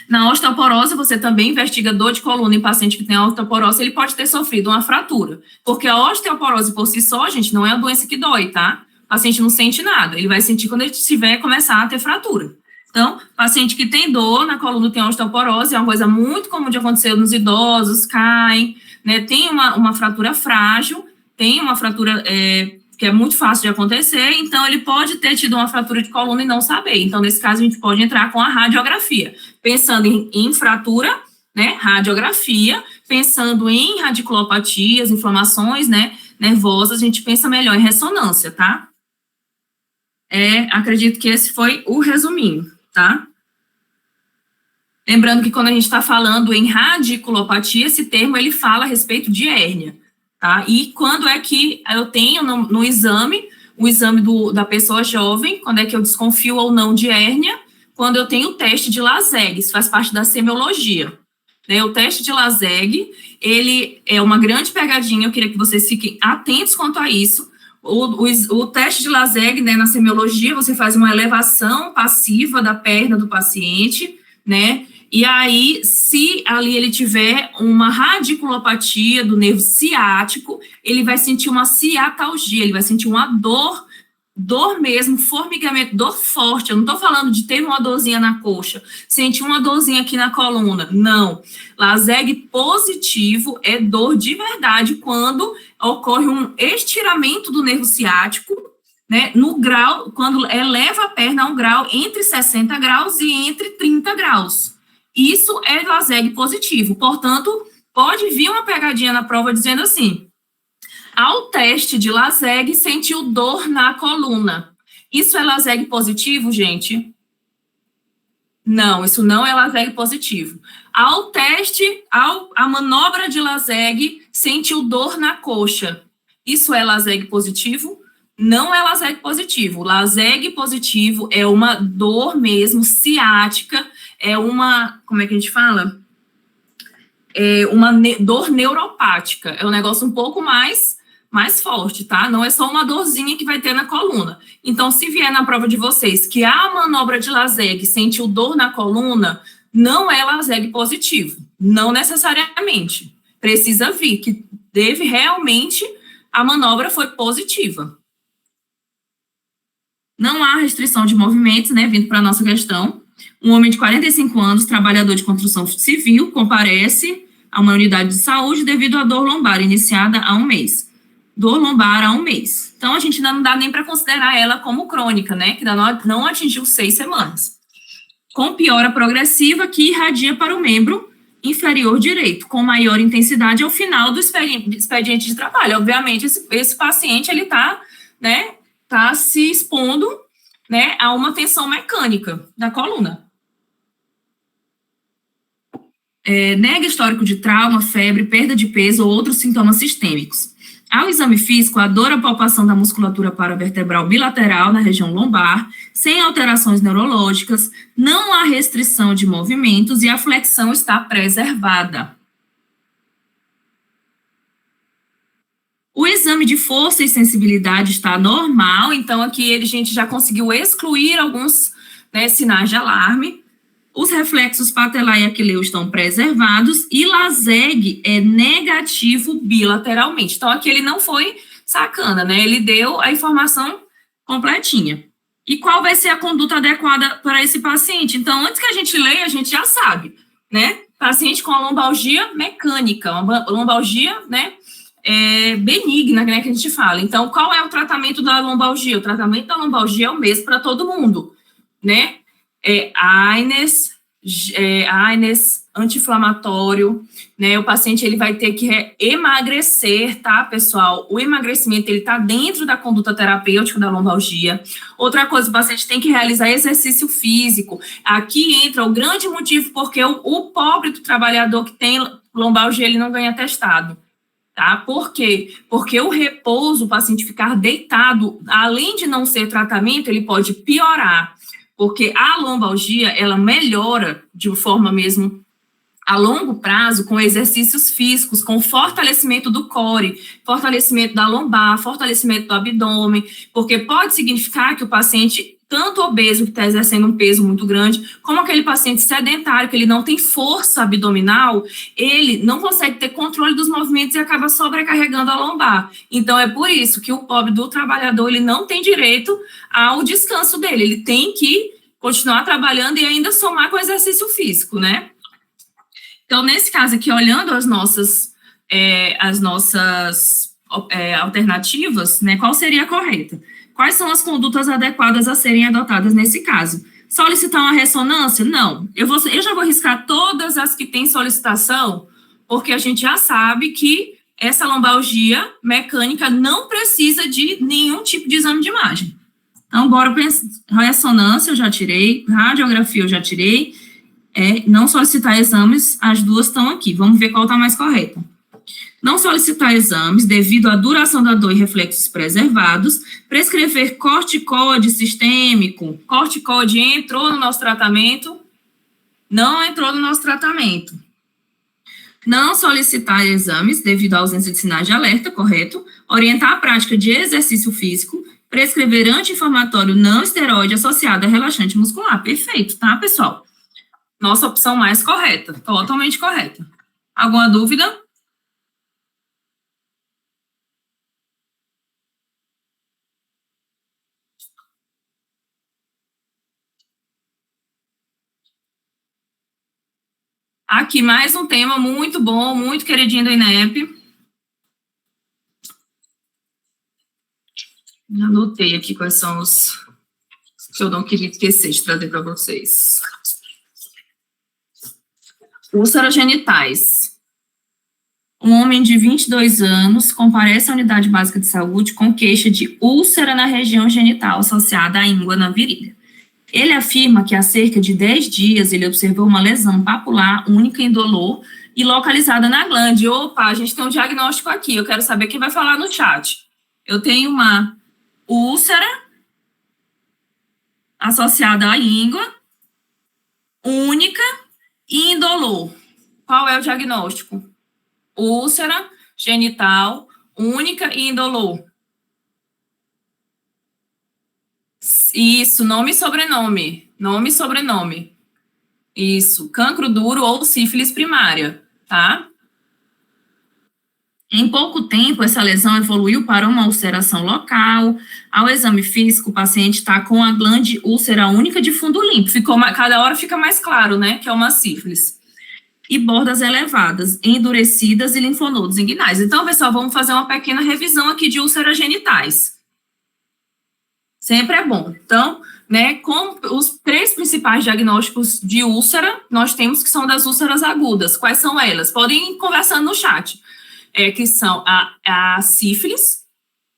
Na osteoporose, você também investiga dor de coluna em paciente que tem osteoporose, ele pode ter sofrido uma fratura, porque a osteoporose por si só, gente, não é a doença que dói, tá? O paciente não sente nada, ele vai sentir quando ele começar a ter fratura. Então, paciente que tem dor na coluna, tem osteoporose, é uma coisa muito comum de acontecer nos idosos, caem, né, tem uma fratura frágil, tem uma fratura que é muito fácil de acontecer, então ele pode ter tido uma fratura de coluna e não saber. Então, nesse caso, a gente pode entrar com a radiografia, pensando em fratura, né, radiografia, pensando em radiculopatias, inflamações, né, nervosas, a gente pensa melhor em ressonância, tá? Acredito que esse foi o resuminho, tá? Lembrando que quando a gente está falando em radiculopatia, esse termo ele fala a respeito de hérnia, tá? E quando é que eu tenho no exame, o exame da pessoa jovem, quando é que eu desconfio ou não de hérnia? Quando eu tenho o teste de Laseg, isso faz parte da semiologia. Né? O teste de Laseg, ele é uma grande pegadinha, eu queria que vocês fiquem atentos quanto a isso. O teste de Laseg, né, na semiologia, você faz uma elevação passiva da perna do paciente, né, e aí, se ali ele tiver uma radiculopatia do nervo ciático, ele vai sentir uma ciatalgia, ele vai sentir uma dor mesmo, formigamento, dor forte. Eu não estou falando de ter uma dorzinha na coxa, sentir uma dorzinha aqui na coluna, não. Laseg positivo é dor de verdade quando ocorre um estiramento do nervo ciático, né, no grau, quando eleva a perna a um grau entre 60 graus e entre 30 graus. Isso é Laseg positivo. Portanto, pode vir uma pegadinha na prova dizendo assim: ao teste de Laseg, sentiu dor na coluna. Isso é Laseg positivo, gente? Não, isso não é Laseg positivo. Ao teste, a manobra de Laseg, sentiu dor na coxa. Isso é Laseg positivo? Não é Laseg positivo. Laseg positivo é uma dor mesmo, ciática, é uma, como é que a gente fala? É uma dor neuropática. É um negócio um pouco mais forte, tá? Não é só uma dorzinha que vai ter na coluna. Então, se vier na prova de vocês que a manobra de Laseg sentiu dor na coluna, não é Laseg positivo. Não necessariamente. Precisa vir que deve realmente, a manobra foi positiva. Não há restrição de movimentos, né? Vindo para a nossa questão. Um homem de 45 anos, trabalhador de construção civil, comparece a uma unidade de saúde devido à dor lombar iniciada há um mês. Dor lombar há um mês. Então, a gente ainda não dá nem para considerar ela como crônica, né? Que não atingiu 6 semanas. Com piora progressiva que irradia para o membro inferior direito, com maior intensidade ao final do expediente de trabalho. Obviamente, esse paciente, ele está, né, tá se expondo, né, a uma tensão mecânica da coluna. Nega histórico de trauma, febre, perda de peso ou outros sintomas sistêmicos. Ao exame físico, a dor, a palpação da musculatura paravertebral bilateral na região lombar, sem alterações neurológicas, não há restrição de movimentos e a flexão está preservada. O exame de força e sensibilidade está normal, então aqui a gente já conseguiu excluir alguns, né, sinais de alarme. Os reflexos patelar e aquileu estão preservados e Laseg é negativo bilateralmente. Então, aqui ele não foi sacana, né? Ele deu a informação completinha. E qual vai ser a conduta adequada para esse paciente? Então, antes que a gente leia, a gente já sabe, né? Paciente com a lombalgia mecânica, uma lombalgia, né, benigna, né, que a gente fala. Então, qual é o tratamento da lombalgia? O tratamento da lombalgia é o mesmo para todo mundo, né? AINES, anti-inflamatório, né? O paciente ele vai ter que emagrecer, tá, pessoal? O emagrecimento ele tá dentro da conduta terapêutica da lombalgia. Outra coisa, o paciente tem que realizar exercício físico. Aqui entra o grande motivo porque o pobre do trabalhador que tem lombalgia ele não ganha atestado. Tá? Por quê? Porque o repouso, o paciente ficar deitado, além de não ser tratamento, ele pode piorar. Porque a lombalgia, ela melhora de forma mesmo a longo prazo, com exercícios físicos, com fortalecimento do core, fortalecimento da lombar, fortalecimento do abdômen, porque pode significar que o paciente, tanto obeso, que está exercendo um peso muito grande, como aquele paciente sedentário, que ele não tem força abdominal, ele não consegue ter controle dos movimentos e acaba sobrecarregando a lombar. Então, é por isso que o pobre do trabalhador, ele não tem direito ao descanso dele, ele tem que continuar trabalhando e ainda somar com o exercício físico, né? Então, nesse caso aqui, olhando as nossas alternativas, né, qual seria a correta? Quais são as condutas adequadas a serem adotadas nesse caso? Solicitar uma ressonância? Não. Eu já vou riscar todas as que têm solicitação, porque a gente já sabe que essa lombalgia mecânica não precisa de nenhum tipo de exame de imagem. Então, bora pensar. Ressonância eu já tirei, radiografia eu já tirei, não solicitar exames, as duas estão aqui. Vamos ver qual está mais correta. Não solicitar exames devido à duração da dor e reflexos preservados, prescrever corticóide sistêmico. Corticóide entrou no nosso tratamento? Não entrou no nosso tratamento. Não solicitar exames devido à ausência de sinais de alerta, correto? Orientar a prática de exercício físico, prescrever anti-inflamatório não esteroide associado a relaxante muscular. Perfeito, tá, pessoal? Nossa opção mais correta, totalmente correta. Alguma dúvida? Aqui mais um tema muito bom, muito queridinho do INEP. Anotei aqui quais são os que eu não queria esquecer de trazer para vocês. Úlceras genitais. Um homem de 22 anos comparece à unidade básica de saúde com queixa de úlcera na região genital associada à íngua na virilha. Ele afirma que há cerca de 10 dias ele observou uma lesão papular única indolor e localizada na glande. Opa, a gente tem um diagnóstico aqui, eu quero saber quem vai falar no chat. Eu tenho uma úlcera associada à íngua, única e indolor. Qual é o diagnóstico? Úlcera genital, única e indolor. Isso, nome e sobrenome. Nome e sobrenome. Isso, cancro duro ou sífilis primária, tá? Em pouco tempo, essa lesão evoluiu para uma ulceração local. Ao exame físico, o paciente está com a glande úlcera única de fundo limpo. Cada hora fica mais claro, né, que é uma sífilis. E bordas elevadas, endurecidas e linfonodos inguinais. Então, pessoal, vamos fazer uma pequena revisão aqui de úlceras genitais. Sempre é bom. Então, né, com os 3 principais diagnósticos de úlcera, nós temos que são das úlceras agudas. Quais são elas? Podem ir conversando no chat. Que são a sífilis,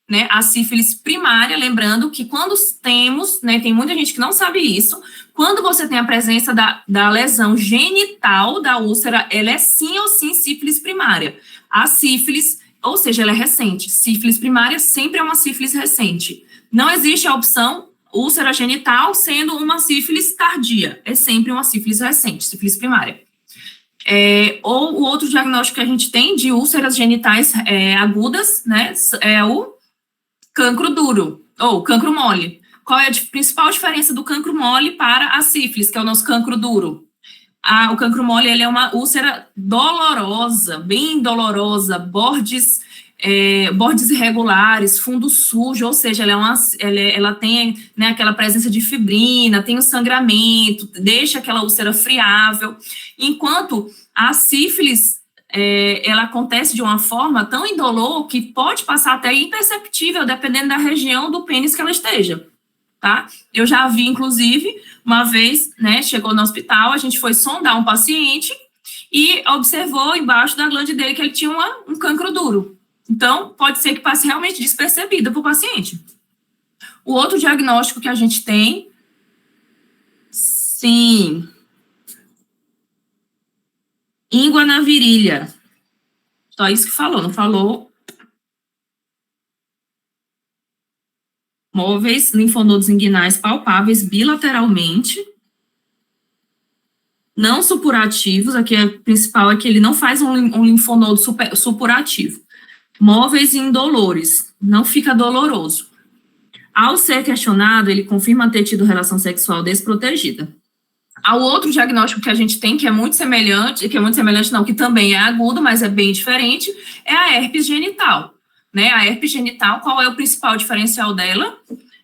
né, a sífilis primária, lembrando que quando temos, né, tem muita gente que não sabe isso, quando você tem a presença da lesão genital da úlcera, ela é sim ou sim sífilis primária. A sífilis, ou seja, ela é recente. Sífilis primária sempre é uma sífilis recente. Não existe a opção úlcera genital sendo uma sífilis tardia. É sempre uma sífilis recente, sífilis primária. Ou o outro diagnóstico que a gente tem de úlceras genitais agudas, né, é o cancro duro, ou cancro mole. Qual é a principal diferença do cancro mole para a sífilis, que é o nosso cancro duro? O cancro mole, ele é uma úlcera dolorosa, bem dolorosa, bordes irregulares, fundo sujo, ou seja, ela tem, né, aquela presença de fibrina, tem o sangramento, deixa aquela úlcera friável, enquanto a sífilis, ela acontece de uma forma tão indolor que pode passar até imperceptível, dependendo da região do pênis que ela esteja, tá? Eu já vi, inclusive, uma vez, né, chegou no hospital, a gente foi sondar um paciente e observou embaixo da glande dele que ele tinha um cancro duro. Então, pode ser que passe realmente despercebida para o paciente. O outro diagnóstico que a gente tem, sim, íngua na virilha. Só isso que falou, não falou? Móveis linfonodos inguinais palpáveis bilateralmente. não supurativos, aqui o principal é que ele não faz um linfonodo supurativo. Móveis e indolores, não fica doloroso. Ao ser questionado, ele confirma ter tido relação sexual desprotegida. Há outro diagnóstico que a gente tem, que é muito semelhante, que também é agudo, mas é bem diferente, é a herpes genital, né? A herpes genital, qual é o principal diferencial dela?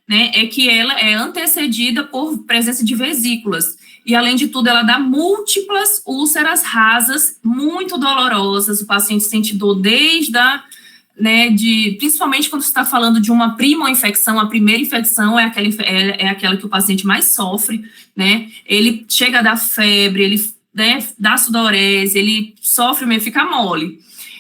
Né? É que ela é antecedida por presença de vesículas, e além de tudo, ela dá múltiplas úlceras rasas, muito dolorosas, o paciente sente dor desde a principalmente quando você está falando de uma primo-infecção, a primeira infecção é aquela que o paciente mais sofre, né? Ele chega a dar febre, ele dá sudorese, ele sofre mesmo, fica mole.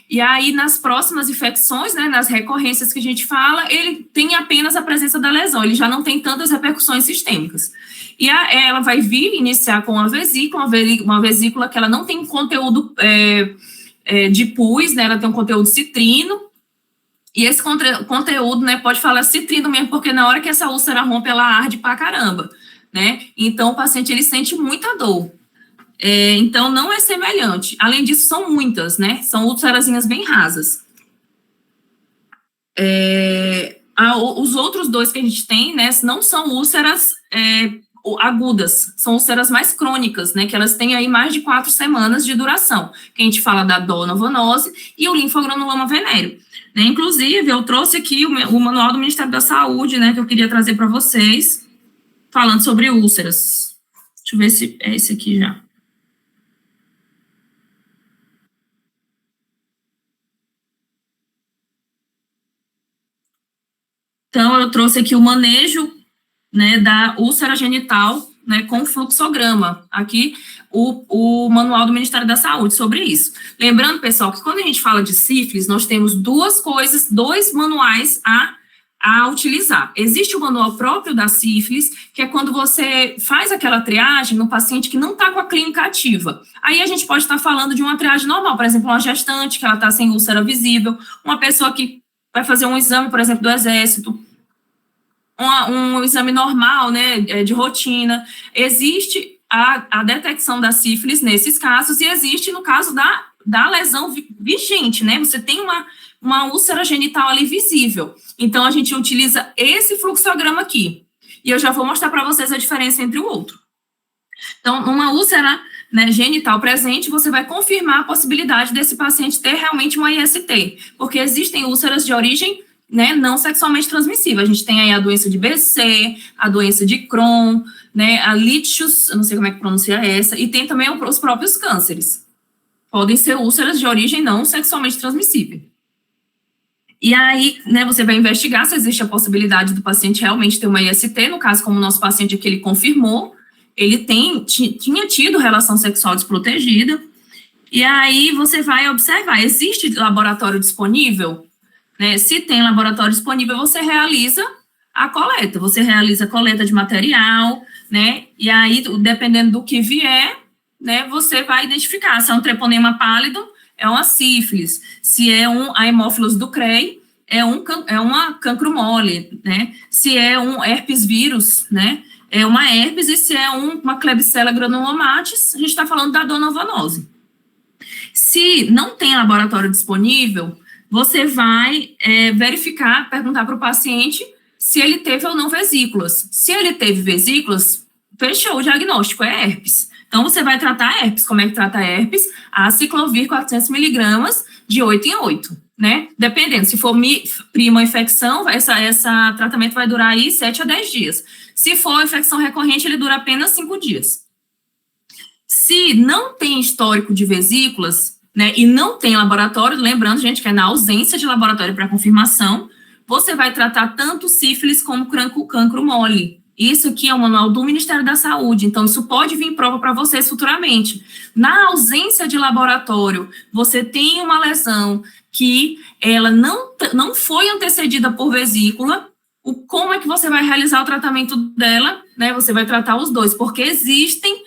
E aí, nas próximas infecções, né, nas recorrências que a gente fala, ele tem apenas a presença da lesão, ele já não tem tantas repercussões sistêmicas. E ela vai iniciar com uma vesícula que ela não tem conteúdo de pus, né, ela tem um conteúdo citrino, e esse conteúdo, né, pode falar citrino mesmo, porque na hora que essa úlcera rompe, ela arde pra caramba, né? Então, o paciente, ele sente muita dor. Então, não é semelhante. Além disso, são muitas, né? São úlcerazinhas bem rasas. Os outros dois que a gente tem, né, não são úlceras agudas, são úlceras mais crônicas, né, que elas têm aí mais de 4 semanas de duração, que a gente fala da donovanose e o linfogranuloma venéreo. Né? Inclusive, eu trouxe aqui o manual do Ministério da Saúde, né, que eu queria trazer para vocês, falando sobre úlceras. Deixa eu ver se é esse aqui já. Então, eu trouxe aqui o manejo, né, da úlcera genital, né, com fluxograma. Aqui, o manual do Ministério da Saúde sobre isso. Lembrando, pessoal, que quando a gente fala de sífilis, nós temos dois manuais a utilizar. Existe o manual próprio da sífilis, que é quando você faz aquela triagem no paciente que não está com a clínica ativa. Aí a gente pode estar falando de uma triagem normal, por exemplo, uma gestante que ela está sem úlcera visível, uma pessoa que vai fazer um exame, por exemplo, do exército, um exame normal, né, de rotina. Existe a detecção da sífilis nesses casos, e existe no caso da lesão vigente, né, você tem uma úlcera genital ali visível. Então, a gente utiliza esse fluxograma aqui, e eu já vou mostrar para vocês a diferença entre o outro. Então, numa úlcera, né, genital presente, você vai confirmar a possibilidade desse paciente ter realmente uma IST, porque existem úlceras de origem, né, não sexualmente transmissível. A gente tem aí a doença de BC, a doença de Crohn, né, a Lichus, eu não sei como é que pronuncia essa, e tem também os próprios cânceres. Podem ser úlceras de origem não sexualmente transmissível. E aí, né, você vai investigar se existe a possibilidade do paciente realmente ter uma IST, no caso, como o nosso paciente aqui, ele confirmou, ele tinha tido relação sexual desprotegida, e aí você vai observar, existe laboratório disponível? Né, se tem laboratório disponível, você realiza a coleta, coleta de material, né, e aí, dependendo do que vier, né, você vai identificar se é um treponema pálido, é uma sífilis, se é um Haemophilus ducreyi, é uma cancro mole, né, se é um herpes vírus, né, é uma herpes, e se é uma Klebsiella granulomatis, a gente está falando da donovanose. Se não tem laboratório disponível, você vai perguntar para o paciente se ele teve ou não vesículas. Se ele teve vesículas, fechou o diagnóstico, é herpes. Então, você vai tratar herpes. Como é que trata herpes? Aciclovir 400 miligramas de 8 em 8, né? Dependendo, se for prima infecção, esse tratamento vai durar aí 7 a 10 dias. Se for infecção recorrente, ele dura apenas 5 dias. Se não tem histórico de vesículas, né, e não tem laboratório, lembrando, gente, que é na ausência de laboratório para confirmação, você vai tratar tanto sífilis como cancro mole. Isso aqui é o manual do Ministério da Saúde, então isso pode vir prova para vocês futuramente. Na ausência de laboratório, você tem uma lesão que ela não foi antecedida por vesícula, como é que você vai realizar o tratamento dela? Né, você vai tratar os dois, porque existem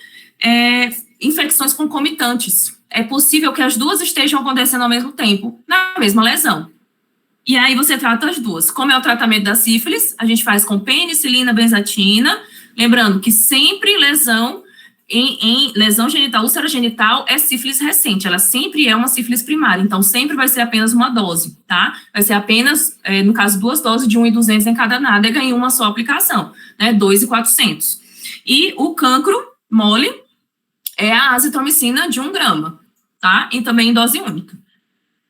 infecções concomitantes. É possível que as duas estejam acontecendo ao mesmo tempo, na mesma lesão. E aí você trata as duas. Como é o tratamento da sífilis? A gente faz com penicilina, benzatina, lembrando que sempre lesão em lesão genital, úlcera genital é sífilis recente, ela sempre é uma sífilis primária, então sempre vai ser apenas uma dose, tá? Vai ser apenas, no caso, 2 doses de 1.200 em cada nádega em uma só aplicação, né? 2.400. E o cancro mole é a azitromicina de 1 grama, tá? E também em dose única.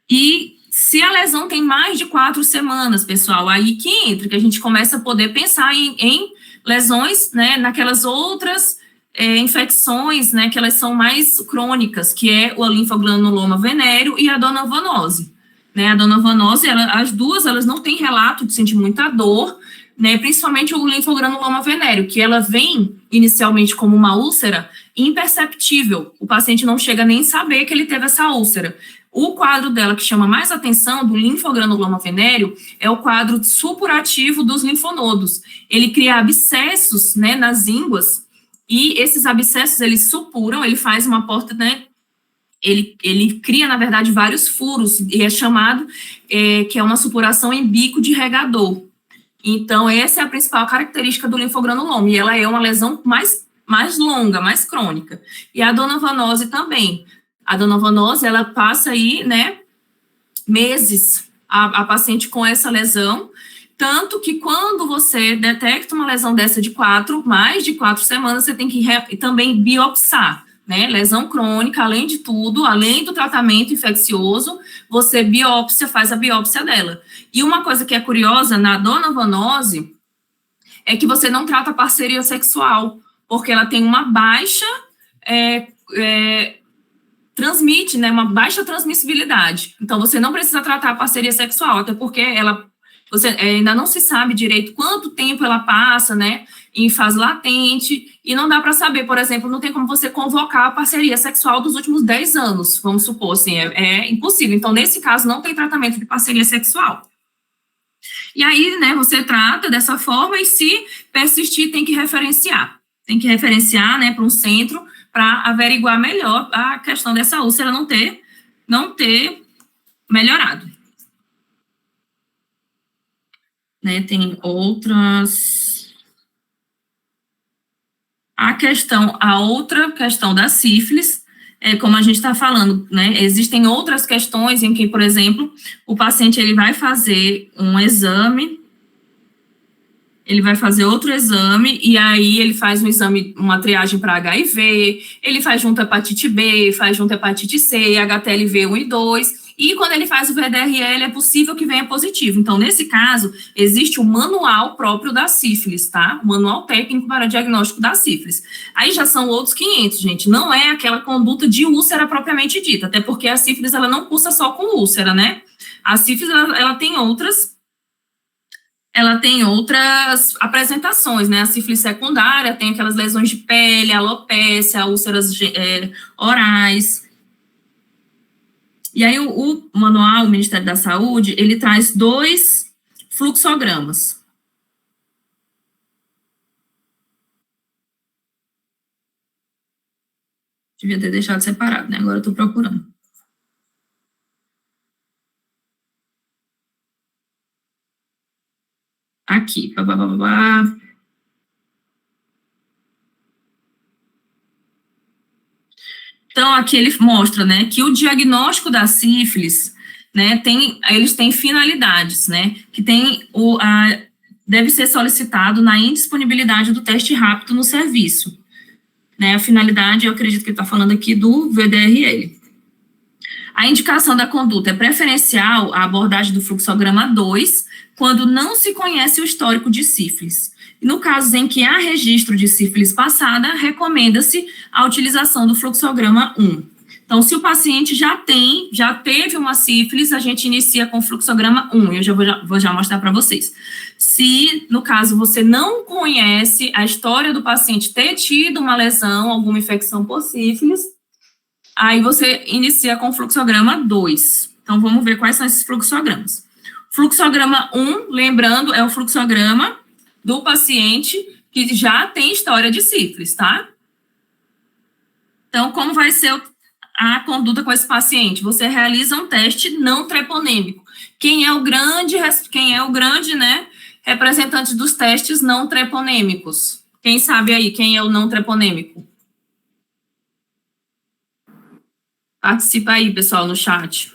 E se a lesão tem mais de 4 semanas, pessoal, aí que entra, que a gente começa a poder pensar em lesões, né, naquelas outras infecções, né, que elas são mais crônicas, que é o linfogranuloma venéreo e a donovanose. Né, a donovanose, as duas, elas não têm relato de sentir muita dor, né, principalmente o linfogranuloma venéreo, que ela vem inicialmente como uma úlcera imperceptível, o paciente não chega nem a saber que ele teve essa úlcera. O quadro dela que chama mais atenção do linfogranuloma venéreo é o quadro supurativo dos linfonodos. Ele cria abscessos, né, nas ínguas, e esses abscessos, eles supuram, ele faz uma porta, né, ele cria, na verdade, vários furos, e é chamado, que é uma supuração em bico de regador. Então, essa é a principal característica do linfogranuloma, e ela é uma lesão mais longa, mais crônica. E a donovanose também. A donovanose, ela passa aí, né, meses, a paciente com essa lesão, tanto que quando você detecta uma lesão dessa de mais de 4 semanas, você tem que também biopsar, né, lesão crônica, além de tudo, além do tratamento infeccioso, você faz a biópsia dela. E uma coisa que é curiosa na donovanose é que você não trata a parceria sexual, porque ela tem uma baixa, transmite, né, uma baixa transmissibilidade. Então, você não precisa tratar a parceria sexual, até porque você ainda não se sabe direito quanto tempo ela passa, né, em fase latente, e não dá para saber, por exemplo, não tem como você convocar a parceria sexual dos últimos 10 anos, vamos supor, assim, é impossível. Então, nesse caso, não tem tratamento de parceria sexual. E aí, né, você trata dessa forma e se persistir, tem que referenciar. Tem que referenciar, né, para um centro para averiguar melhor a questão dessa úlcera não ter melhorado. Né, tem outras... A outra questão da sífilis, como a gente está falando, né, existem outras questões em que, por exemplo, o paciente ele vai fazer um exame, ele vai fazer outro exame, e aí ele faz um exame, uma triagem para HIV, ele faz junto hepatite B, faz junto hepatite C, HTLV 1 e 2, e quando ele faz o VDRL, é possível que venha positivo. Então, nesse caso, existe o manual próprio da sífilis, tá? O manual técnico para diagnóstico da sífilis. Aí já são outros 500, gente. Não é aquela conduta de úlcera propriamente dita, até porque a sífilis, ela não cursa só com úlcera, né? A sífilis, ela tem outras apresentações, né? A sífilis secundária tem aquelas lesões de pele, alopécia, úlceras orais. E aí o manual, o Ministério da Saúde, ele traz 2 fluxogramas. Devia ter deixado separado, né? Agora eu tô procurando. Aqui, babá. Então, aqui ele mostra, né, que o diagnóstico da sífilis, né, eles têm finalidades, né, que deve ser solicitado na indisponibilidade do teste rápido no serviço, né, a finalidade, eu acredito que ele está falando aqui do VDRL. A indicação da conduta é preferencial à abordagem do fluxograma 2, quando não se conhece o histórico de sífilis. No caso em que há registro de sífilis passada, recomenda-se a utilização do fluxograma 1. Então, se o paciente já teve uma sífilis, a gente inicia com o fluxograma 1, eu vou já mostrar para vocês. Se, no caso, você não conhece a história do paciente ter tido uma lesão, alguma infecção por sífilis, aí você inicia com o fluxograma 2. Então, vamos ver quais são esses fluxogramas. Fluxograma 1, lembrando, é o fluxograma do paciente que já tem história de sífilis, tá? Então, como vai ser a conduta com esse paciente? Você realiza um teste não treponêmico. Quem é o grande, né, representante dos testes não treponêmicos? Quem sabe aí quem é o não treponêmico? Participa aí, pessoal, no chat.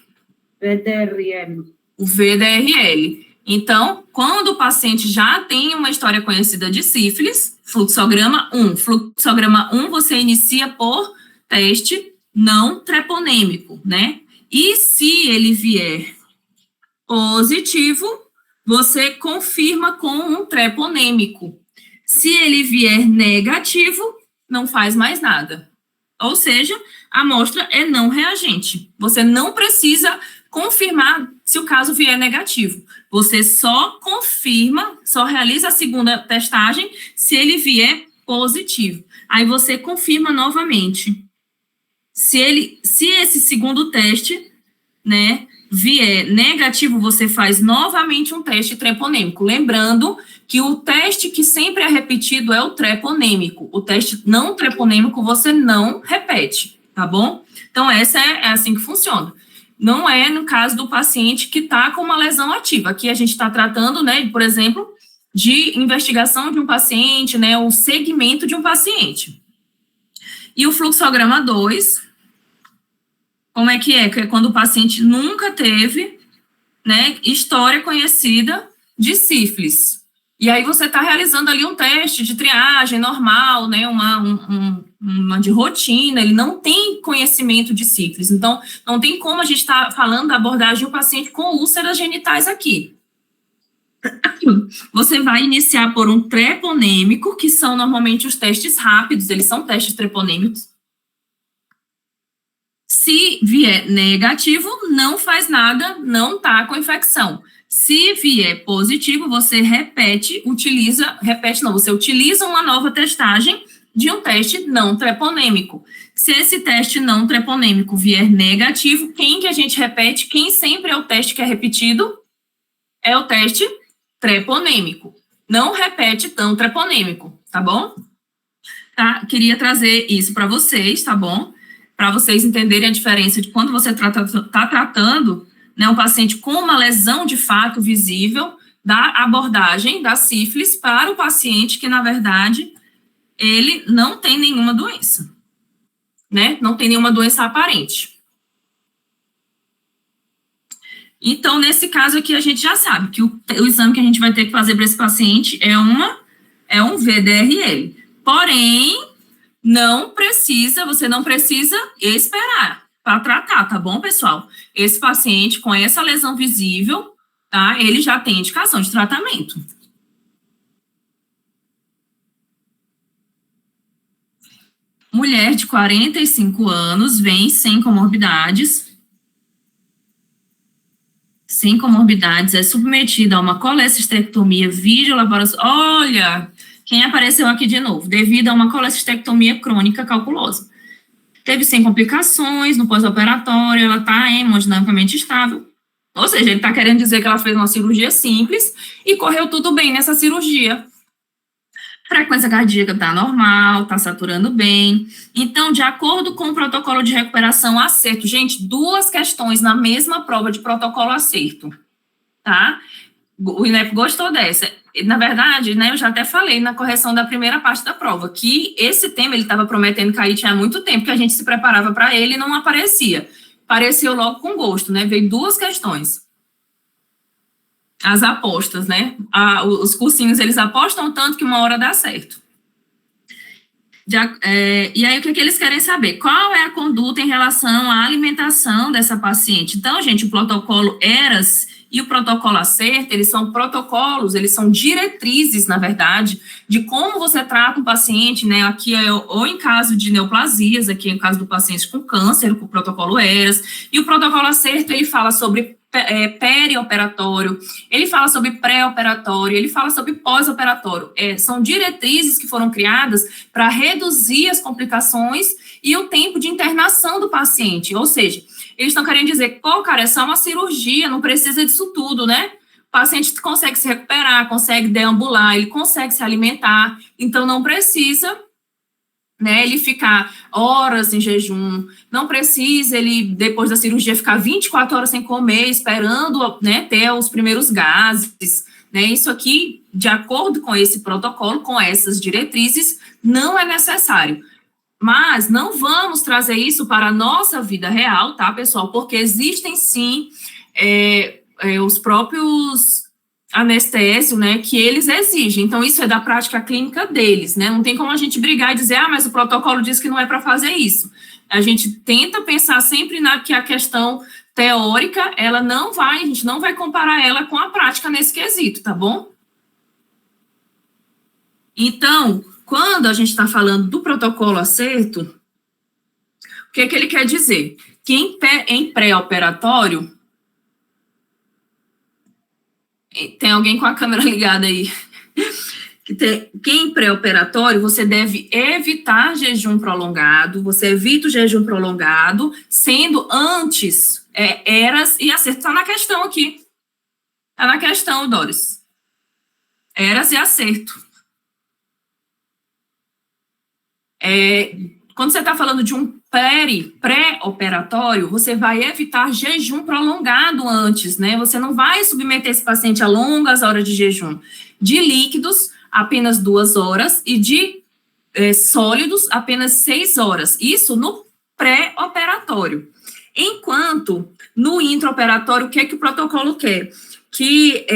VDRL. O VDRL. Então, quando o paciente já tem uma história conhecida de sífilis, fluxograma 1. Fluxograma 1 você inicia por teste não treponêmico, né? E se ele vier positivo, você confirma com um treponêmico. Se ele vier negativo, não faz mais nada. Ou seja, a amostra é não reagente. Você não precisa confirmar se o caso vier negativo. Você só confirma, só realiza a segunda testagem se ele vier positivo. Aí você confirma novamente. Se esse segundo teste, né, vier negativo, você faz novamente um teste treponêmico. Lembrando que o teste que sempre é repetido é o treponêmico. O teste não treponêmico você não repete, tá bom? Então, essa é assim que funciona. Não é no caso do paciente que está com uma lesão ativa. Aqui a gente está tratando, né, por exemplo, de investigação de um paciente, né, o segmento de um paciente. E o fluxograma 2, como é que é? Que é quando o paciente nunca teve, né, história conhecida de sífilis. E aí você está realizando ali um teste de triagem normal, né, uma de rotina, ele não tem conhecimento de sífilis. Então, não tem como a gente estar falando da abordagem de um paciente com úlceras genitais aqui. Você vai iniciar por um treponêmico, que são normalmente os testes rápidos, eles são testes treponêmicos. Se vier negativo, não faz nada, não está com infecção. Se vier positivo, você você utiliza uma nova testagem de um teste não treponêmico. Se esse teste não treponêmico vier negativo, quem que a gente repete? Quem sempre é o teste que é repetido? É o teste treponêmico. Não repete tão treponêmico, tá bom? Tá? Queria trazer isso para vocês, tá bom? Para vocês entenderem a diferença de quando você está tratando, né, um paciente com uma lesão de fato visível, da abordagem da sífilis para o paciente que, na verdade, ele não tem nenhuma doença, né? Não tem nenhuma doença aparente. Então, nesse caso aqui, a gente já sabe que o exame que a gente vai ter que fazer para esse paciente é um VDRL. Porém, você não precisa esperar para tratar, tá bom, pessoal? Esse paciente com essa lesão visível, tá? Ele já tem indicação de tratamento. Mulher de 45 anos, vem sem comorbidades, é submetida a uma colecistectomia videolaparosscópica. Olha, quem apareceu aqui de novo? Devido a uma colecistectomia crônica calculosa. Teve sem complicações no pós-operatório, ela está hemodinamicamente estável. Ou seja, ele está querendo dizer que ela fez uma cirurgia simples e correu tudo bem nessa cirurgia. Frequência cardíaca está normal, está saturando bem. Então, de acordo com o protocolo de recuperação acerto, gente, 2 questões na mesma prova de protocolo acerto, tá? O INEP gostou dessa. Na verdade, né, eu já até falei na correção da primeira parte da prova, que esse tema ele estava prometendo cair tinha muito tempo, que a gente se preparava para ele e não aparecia. Apareceu logo com gosto, né? Veio 2 questões. As apostas, né? Os cursinhos, eles apostam tanto que uma hora dá certo. E aí, o que eles querem saber? Qual é a conduta em relação à alimentação dessa paciente? Então, gente, o protocolo ERAS e o protocolo acerto, eles são protocolos, eles são diretrizes, na verdade, de como você trata um paciente, né? Aqui é ou em caso de neoplasias, aqui é o caso do paciente com câncer, com o protocolo ERAS, e o protocolo acerto, ele fala sobre perioperatório, ele fala sobre pré-operatório, ele fala sobre pós-operatório. São diretrizes que foram criadas para reduzir as complicações e o tempo de internação do paciente. Ou seja, eles estão querendo dizer, pô, cara, é só uma cirurgia, não precisa disso tudo, né? O paciente consegue se recuperar, consegue deambular, ele consegue se alimentar, então não precisa, né, ele ficar horas em jejum, não precisa ele, depois da cirurgia, ficar 24 horas sem comer, esperando, né, ter os primeiros gases, né, isso aqui, de acordo com esse protocolo, com essas diretrizes, não é necessário. Mas não vamos trazer isso para a nossa vida real, tá, pessoal? Porque existem, sim, os próprios anestésios, né, que eles exigem. Então, isso é da prática clínica deles, né? Não tem como a gente brigar e dizer, mas o protocolo diz que não é para fazer isso. A gente tenta pensar sempre que a questão teórica, a gente não vai comparar ela com a prática nesse quesito, tá bom? Então, quando a gente está falando do protocolo acerto, o que ele quer dizer? Que em pré-operatório, tem alguém com a câmera ligada aí, que em pré-operatório você deve evitar jejum prolongado, você evita o jejum prolongado, sendo antes eras e acerto. Está na questão aqui. Está na questão, Doris. Eras e acerto. Quando você está falando de um pré-operatório, você vai evitar jejum prolongado antes, né? Você não vai submeter esse paciente a longas horas de jejum. De líquidos, apenas 2 horas, e de sólidos, apenas 6 horas. Isso no pré-operatório. Enquanto no intraoperatório, o que o protocolo quer? Que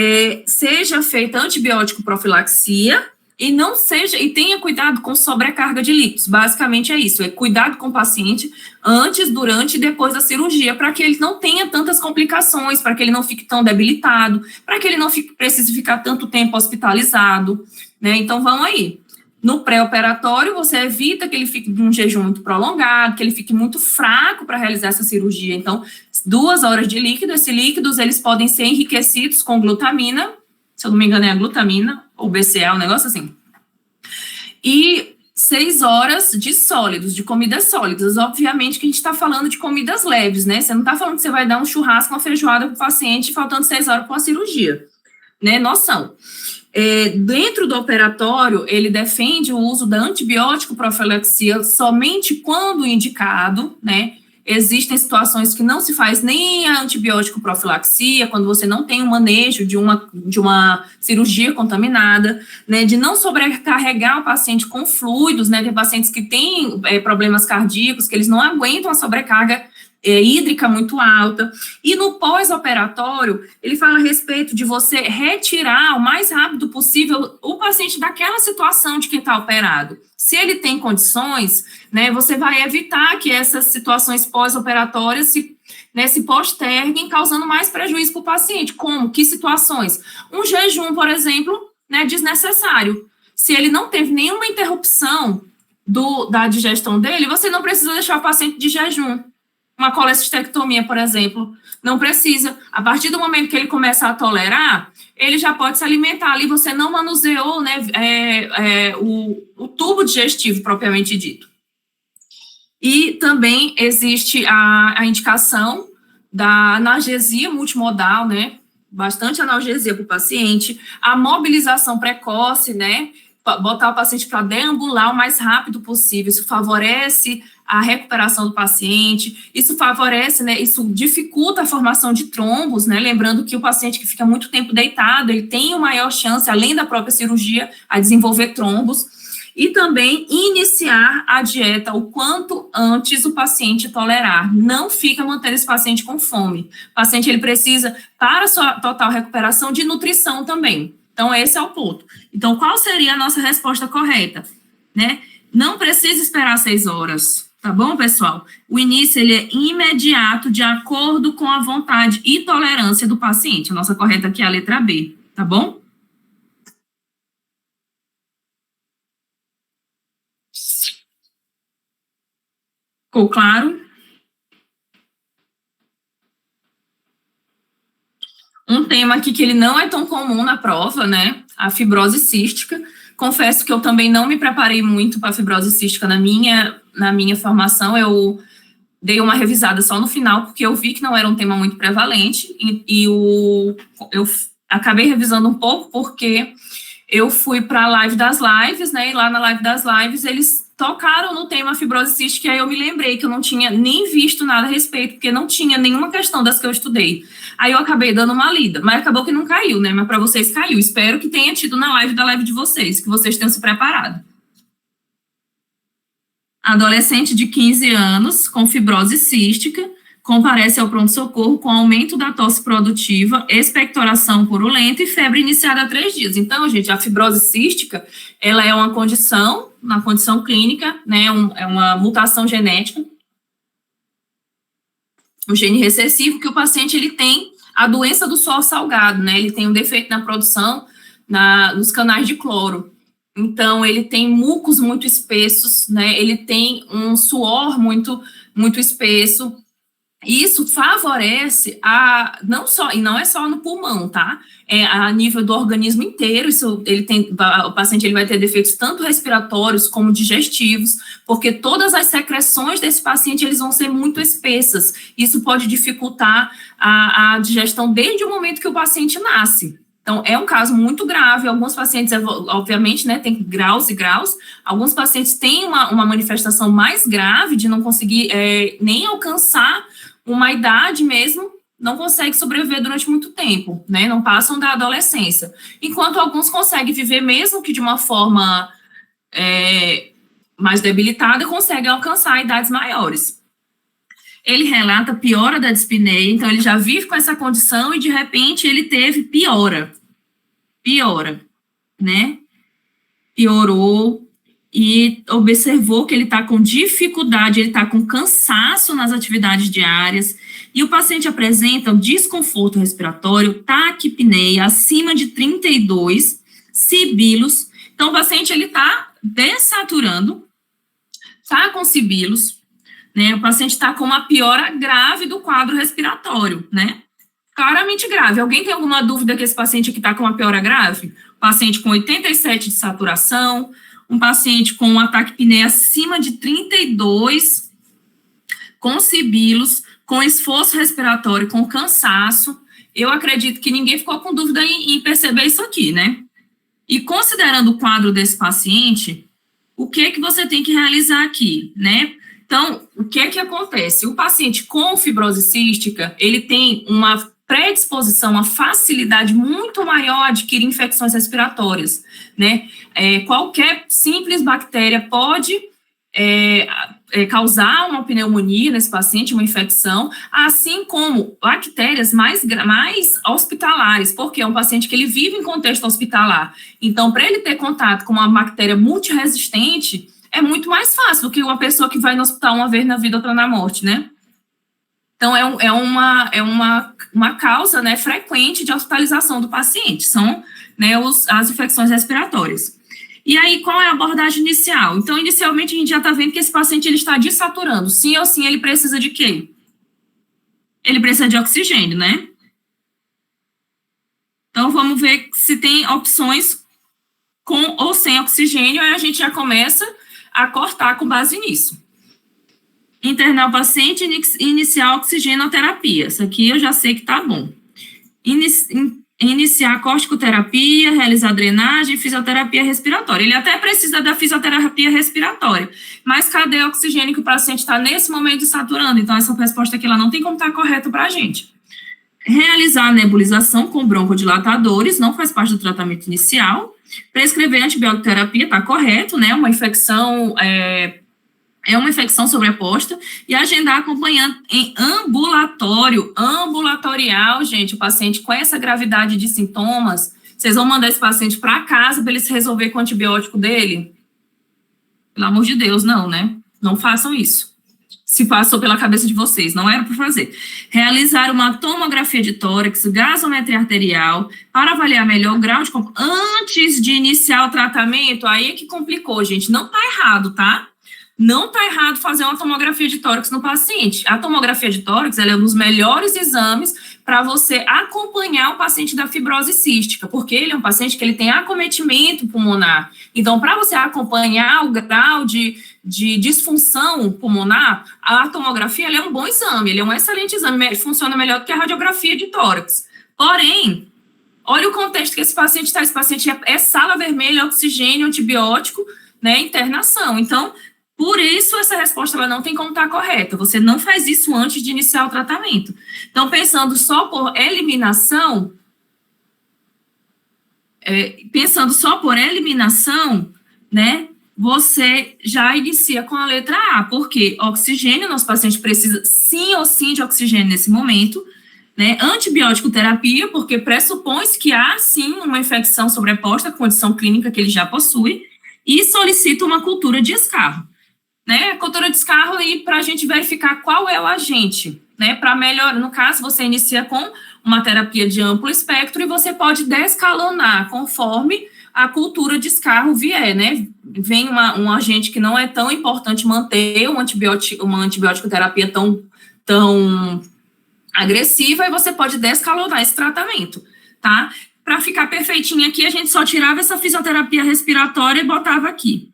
seja feita antibiótico profilaxia, e tenha cuidado com sobrecarga de líquidos. Basicamente é isso, cuidado com o paciente antes, durante e depois da cirurgia, para que ele não tenha tantas complicações, para que ele não fique tão debilitado, para que ele não precise ficar tanto tempo hospitalizado, né? Então, vamos aí. No pré-operatório, você evita que ele fique de um jejum muito prolongado, que ele fique muito fraco para realizar essa cirurgia. Então, 2 horas de líquido, esses líquidos, eles podem ser enriquecidos com glutamina, se eu não me engano é a glutamina, ou BCA, um negócio assim. E 6 horas de sólidos, de comidas sólidas. Obviamente que a gente está falando de comidas leves, né? Você não está falando que você vai dar um churrasco, uma feijoada para o paciente, faltando 6 horas para uma cirurgia, né? Noção. Dentro do operatório, ele defende o uso da antibiótico profilaxia somente quando indicado, né? Existem situações que não se faz nem a antibiótico profilaxia, quando você não tem um manejo de uma cirurgia contaminada, né, de não sobrecarregar o paciente com fluidos, né, tem pacientes que têm problemas cardíacos, que eles não aguentam a sobrecarga hídrica muito alta. E no pós-operatório, ele fala a respeito de você retirar o mais rápido possível o paciente daquela situação de quem está operado. Se ele tem condições, né, você vai evitar que essas situações pós-operatórias se posterguem, causando mais prejuízo para o paciente. Como? Que situações? Um jejum, por exemplo, né, desnecessário. Se ele não teve nenhuma interrupção da digestão dele, você não precisa deixar o paciente de jejum. Uma colecistectomia, por exemplo, não precisa. A partir do momento que ele começa a tolerar, ele já pode se alimentar ali, você não manuseou, né, o tubo digestivo, propriamente dito. E também existe a indicação da analgesia multimodal, né, bastante analgesia para o paciente, a mobilização precoce, né, botar o paciente para deambular o mais rápido possível, isso favorece a recuperação do paciente, isso favorece, né, isso dificulta a formação de trombos, né, lembrando que o paciente que fica muito tempo deitado, ele tem uma maior chance, além da própria cirurgia, a desenvolver trombos, e também iniciar a dieta o quanto antes o paciente tolerar, não fica mantendo esse paciente com fome, o paciente ele precisa, para a sua total recuperação, de nutrição também, então esse é o ponto. Então, qual seria a nossa resposta correta, né? Não precisa esperar 6 horas, tá bom, pessoal? O início, ele é imediato, de acordo com a vontade e tolerância do paciente. A nossa correta aqui é a letra B, tá bom? Ficou claro? Um tema aqui que ele não é tão comum na prova, né? A fibrose cística. Confesso que eu também não me preparei muito para a fibrose cística na minha formação. Eu dei uma revisada só no final, porque eu vi que não era um tema muito prevalente, eu acabei revisando um pouco, porque eu fui para a live das lives, né, e lá na live das lives eles tocaram no tema fibrose cística, e aí eu me lembrei que eu não tinha nem visto nada a respeito, porque não tinha nenhuma questão das que eu estudei. Aí eu acabei dando uma lida, mas acabou que não caiu, né, mas para vocês caiu. Espero que tenha tido na live de vocês, que vocês tenham se preparado. Adolescente de 15 anos com fibrose cística comparece ao pronto-socorro com aumento da tosse produtiva, expectoração purulenta e febre iniciada há 3 dias. Então, gente, a fibrose cística, ela é uma condição clínica, né, é uma mutação genética, um gene recessivo que o paciente, ele tem a doença do suor salgado, né, ele tem um defeito na produção nos canais de cloro. Então, ele tem mucos muito espessos, né, ele tem um suor muito espesso. Isso favorece não é só no pulmão, tá? É a nível do organismo inteiro. O paciente ele vai ter defeitos tanto respiratórios como digestivos, porque todas as secreções desse paciente eles vão ser muito espessas. Isso pode dificultar a digestão desde o momento que o paciente nasce. Então, é um caso muito grave. Alguns pacientes, obviamente, né, tem graus e graus. Alguns pacientes têm uma manifestação mais grave de não conseguir nem alcançar uma idade mesmo, não consegue sobreviver durante muito tempo, né, não passam da adolescência. Enquanto alguns conseguem viver, mesmo que de uma forma mais debilitada, conseguem alcançar idades maiores. Ele relata piora da dispneia, então ele já vive com essa condição e, de repente, ele teve piora, né, piorou, e observou que ele está com dificuldade, ele está com cansaço nas atividades diárias, e o paciente apresenta um desconforto respiratório, taquipneia acima de 32, sibilos. Então, o paciente, ele está dessaturando, está com sibilos, né, o paciente está com uma piora grave do quadro respiratório, né, claramente grave. Alguém tem alguma dúvida que esse paciente aqui está com uma piora grave? Paciente com 87 de saturação, um paciente com um ataque taquipneia acima de 32, com sibilos, com esforço respiratório, com cansaço. Eu acredito que ninguém ficou com dúvida em perceber isso aqui, né? E considerando o quadro desse paciente, o que você tem que realizar aqui, né? Então, o que acontece? O paciente com fibrose cística, ele tem uma predisposição, uma facilidade muito maior a adquirir infecções respiratórias, né? Qualquer simples bactéria pode causar uma pneumonia nesse paciente, uma infecção, assim como bactérias mais hospitalares, porque é um paciente que ele vive em contexto hospitalar. Então, para ele ter contato com uma bactéria multiresistente, é muito mais fácil do que uma pessoa que vai no hospital uma vez na vida, outra na morte, né? Então, é uma causa, né, frequente de hospitalização do paciente, são, né, as infecções respiratórias. E aí, qual é a abordagem inicial? Então, inicialmente, a gente já está vendo que esse paciente ele está desaturando. Sim ou sim, ele precisa de quê? Ele precisa de oxigênio, né? Então, vamos ver se tem opções com ou sem oxigênio, aí a gente já começa a cortar com base nisso. Internar o paciente e iniciar a oxigenoterapia. Isso aqui eu já sei que tá bom. Iniciar a corticoterapia, realizar drenagem e fisioterapia respiratória. Ele até precisa da fisioterapia respiratória, mas cadê o oxigênio que o paciente está nesse momento saturando? Então, essa resposta aqui ela não tem como estar correta para a gente. Realizar a nebulização com broncodilatadores, não faz parte do tratamento inicial. Prescrever antibiótico-terapia, está correto, né? Uma infecção é uma infecção sobreposta, e agendar acompanhante em ambulatorial, gente, o paciente com essa gravidade de sintomas, vocês vão mandar esse paciente para casa para ele se resolver com o antibiótico dele? Pelo amor de Deus, não, né? Não façam isso. Se passou pela cabeça de vocês, não era para fazer. Realizar uma tomografia de tórax, gasometria arterial, para avaliar melhor o grau de... Antes de iniciar o tratamento, aí é que complicou, gente. Não tá errado, tá? Não está errado fazer uma tomografia de tórax no paciente. A tomografia de tórax ela é um dos melhores exames para você acompanhar o paciente da fibrose cística, porque ele é um paciente que ele tem acometimento pulmonar. Então, para você acompanhar o grau de disfunção pulmonar, a tomografia ela é um bom exame, ele é um excelente exame, funciona melhor do que a radiografia de tórax. Porém, olha o contexto que esse paciente está. Esse paciente é sala vermelha, oxigênio, antibiótico, né, internação. Então, por isso, essa resposta ela não tem como estar correta. Você não faz isso antes de iniciar o tratamento. Então, pensando só por eliminação, né, você já inicia com a letra A, porque oxigênio, nosso paciente precisa sim ou sim de oxigênio nesse momento, né? Antibiótico terapia, porque pressupõe-se que há sim uma infecção sobreposta, condição clínica que ele já possui, e solicita uma cultura de escarro, né? A cultura de escarro aí para a gente verificar qual é o agente, né? Para melhorar, no caso, você inicia com uma terapia de amplo espectro e você pode descalonar conforme a cultura de escarro vier, né? Vem um agente que não é tão importante manter uma antibiótico terapia tão agressiva e você pode descalonar esse tratamento, tá? Para ficar perfeitinho aqui, a gente só tirava essa fisioterapia respiratória e botava aqui,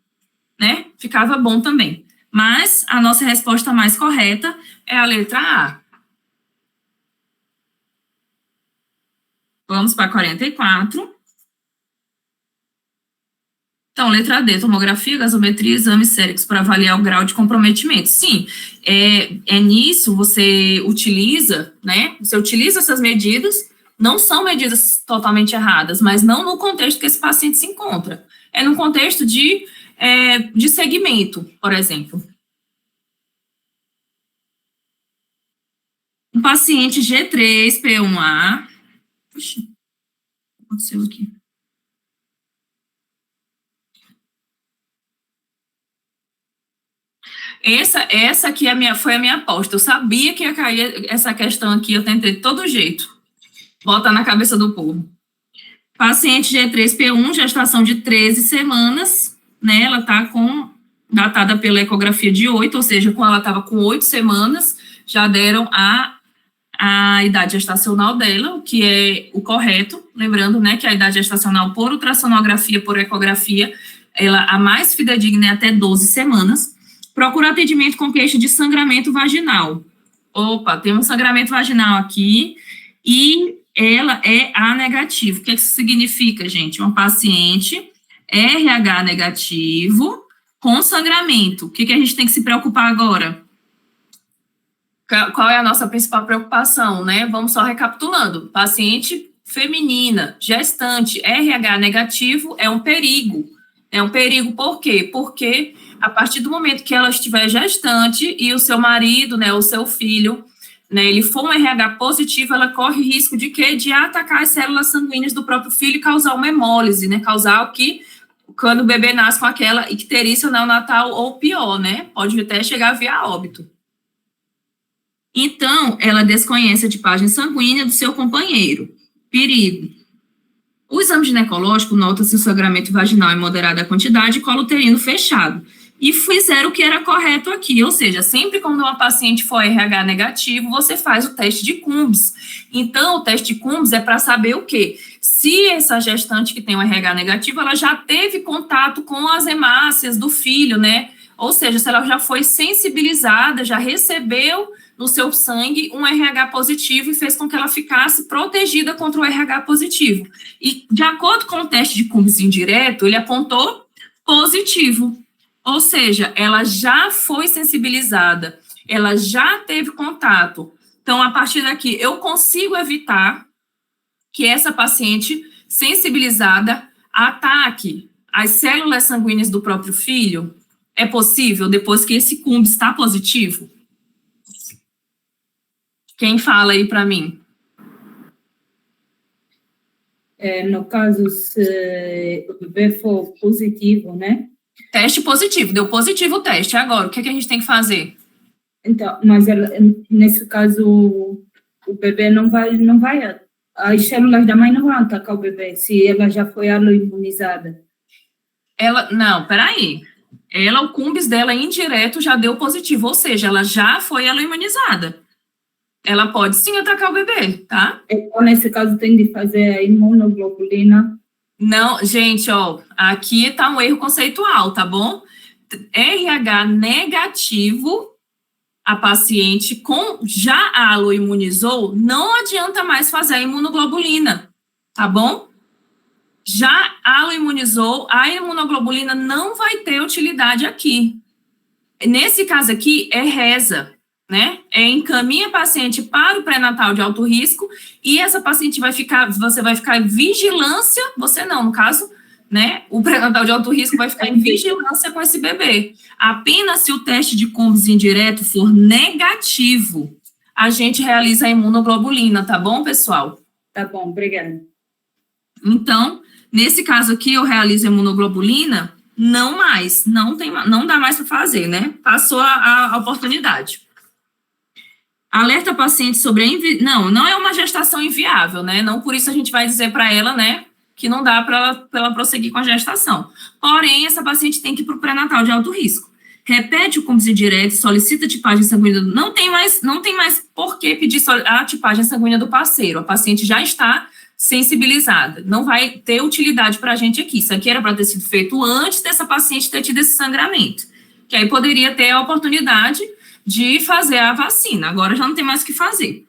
né? Ficava bom também. Mas a nossa resposta mais correta é a letra A. Vamos para 44. Então, letra D, tomografia, gasometria, exames séricos para avaliar o grau de comprometimento. Sim, nisso você utiliza, né? Você utiliza essas medidas, não são medidas totalmente erradas, mas não no contexto que esse paciente se encontra. É no contexto de segmento, por exemplo. Um paciente G3P1A. Puxa, o que aconteceu aqui? Essa aqui foi a minha aposta. Eu sabia que ia cair essa questão aqui, eu tentei de todo jeito. Botar na cabeça do povo. Paciente G3P1, gestação de 13 semanas, né? Ela está datada pela ecografia de 8, ou seja, ela estava com 8 semanas, já deram a idade gestacional dela, o que é o correto. Lembrando, né, que a idade gestacional por ultrassonografia, por ecografia, a mais fidedigna é até 12 semanas. Procura atendimento com queixa de sangramento vaginal. Opa, tem um sangramento vaginal aqui e ela é A negativo. O que isso significa, gente? Uma paciente RH negativo com sangramento. O que a gente tem que se preocupar agora? Qual é a nossa principal preocupação, né? Vamos só recapitulando. Paciente feminina, gestante, RH negativo é um perigo. É um perigo por quê? Porque a partir do momento que ela estiver gestante e o seu marido, né, o seu filho, né, ele for um RH positivo, ela corre risco de quê? De atacar as células sanguíneas do próprio filho e causar uma hemólise, né? Causar o que, quando o bebê nasce com aquela icterícia neonatal ou pior, né? Pode até chegar a via óbito. Então, ela desconhece a tipagem sanguínea do seu companheiro. Perigo. O exame ginecológico nota se o sangramento vaginal é moderada a quantidade e colo uterino fechado. E fizeram o que era correto aqui, ou seja, sempre quando uma paciente for RH negativo, você faz o teste de Coombs. Então, o teste de Coombs é para saber o quê? Se essa gestante que tem um RH negativo, ela já teve contato com as hemácias do filho, né? Ou seja, se ela já foi sensibilizada, já recebeu no seu sangue um RH positivo e fez com que ela ficasse protegida contra o RH positivo. E, de acordo com o teste de Coombs indireto, ele apontou positivo. Ou seja, ela já foi sensibilizada, ela já teve contato. Então, a partir daqui, eu consigo evitar que essa paciente sensibilizada ataque as células sanguíneas do próprio filho. É possível depois que esse Coombs está positivo? Quem fala aí para mim? No caso, se o bebê for positivo, né? Teste positivo, deu positivo o teste. Agora, o que a gente tem que fazer? Então, mas nesse caso, o bebê não vai, as células da mãe não vão atacar o bebê, se ela já foi aloimunizada. Não, peraí. O Coombs dela indireto já deu positivo, ou seja, ela já foi aloimunizada. Ela pode sim atacar o bebê, tá? Então, nesse caso, tem de fazer a imunoglobulina. Não, gente, ó, aqui tá um erro conceitual, tá bom? RH negativo, a paciente já aloimunizou, não adianta mais fazer a imunoglobulina, tá bom? Já aloimunizou, a imunoglobulina não vai ter utilidade aqui. Nesse caso aqui, é reza, né? Encaminha a paciente para o pré-natal de alto risco e essa paciente você vai ficar em vigilância, você não, no caso, né, o pré-natal de alto risco vai ficar em vigilância com esse bebê. Apenas se o teste de Cumbres indireto for negativo, a gente realiza a imunoglobulina, tá bom, pessoal? Tá bom, obrigada. Então, nesse caso aqui, eu realizo a imunoglobulina, não mais, não dá mais para fazer, né? Passou a oportunidade. Alerta a paciente sobre a não é uma gestação inviável, né? Não por isso a gente vai dizer para ela, né, que não dá para ela prosseguir com a gestação. Porém, essa paciente tem que ir para o pré-natal de alto risco. Repete o Cumbres indireto, solicita a tipagem sanguínea. Não tem mais por que pedir a tipagem sanguínea do parceiro. A paciente já está sensibilizada. Não vai ter utilidade para a gente aqui. Isso aqui era para ter sido feito antes dessa paciente ter tido esse sangramento. Que aí poderia ter a oportunidade de fazer a vacina. Agora já não tem mais o que fazer.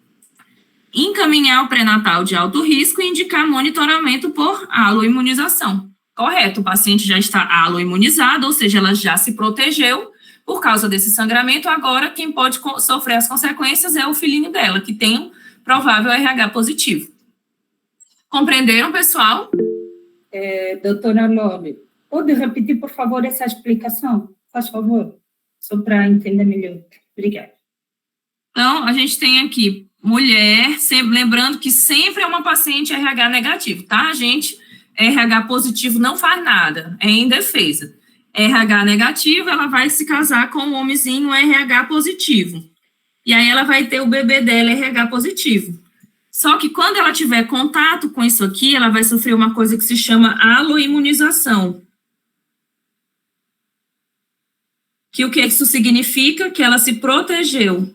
Encaminhar o pré-natal de alto risco e indicar monitoramento por aloimunização. Correto, o paciente já está aloimunizado, ou seja, ela já se protegeu por causa desse sangramento. Agora, quem pode sofrer as consequências é o filhinho dela, que tem um provável RH positivo. Compreenderam, pessoal? Doutora Lore, pode repetir, por favor, essa explicação? Faz favor, só para entender melhor. Obrigada. Então, a gente tem aqui mulher, sempre, lembrando que sempre é uma paciente RH negativo, tá, gente? RH positivo não faz nada, é indefesa. RH negativo, ela vai se casar com um homenzinho RH positivo. E aí ela vai ter o bebê dela RH positivo. Só que quando ela tiver contato com isso aqui, ela vai sofrer uma coisa que se chama aloimunização. Que o que isso significa? Que ela se protegeu.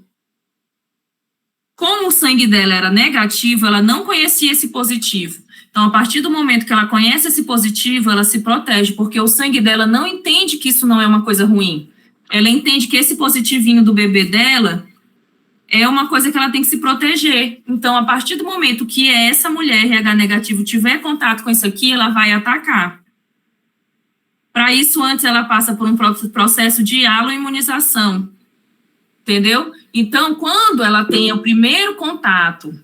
Como o sangue dela era negativo, ela não conhecia esse positivo. Então, a partir do momento que ela conhece esse positivo, ela se protege, porque o sangue dela não entende que isso não é uma coisa ruim. Ela entende que esse positivinho do bebê dela é uma coisa que ela tem que se proteger. Então, a partir do momento que essa mulher RH negativo tiver contato com isso aqui, ela vai atacar. Para isso, antes ela passa por um processo de aloimunização. Entendeu? Então, quando ela tem o primeiro contato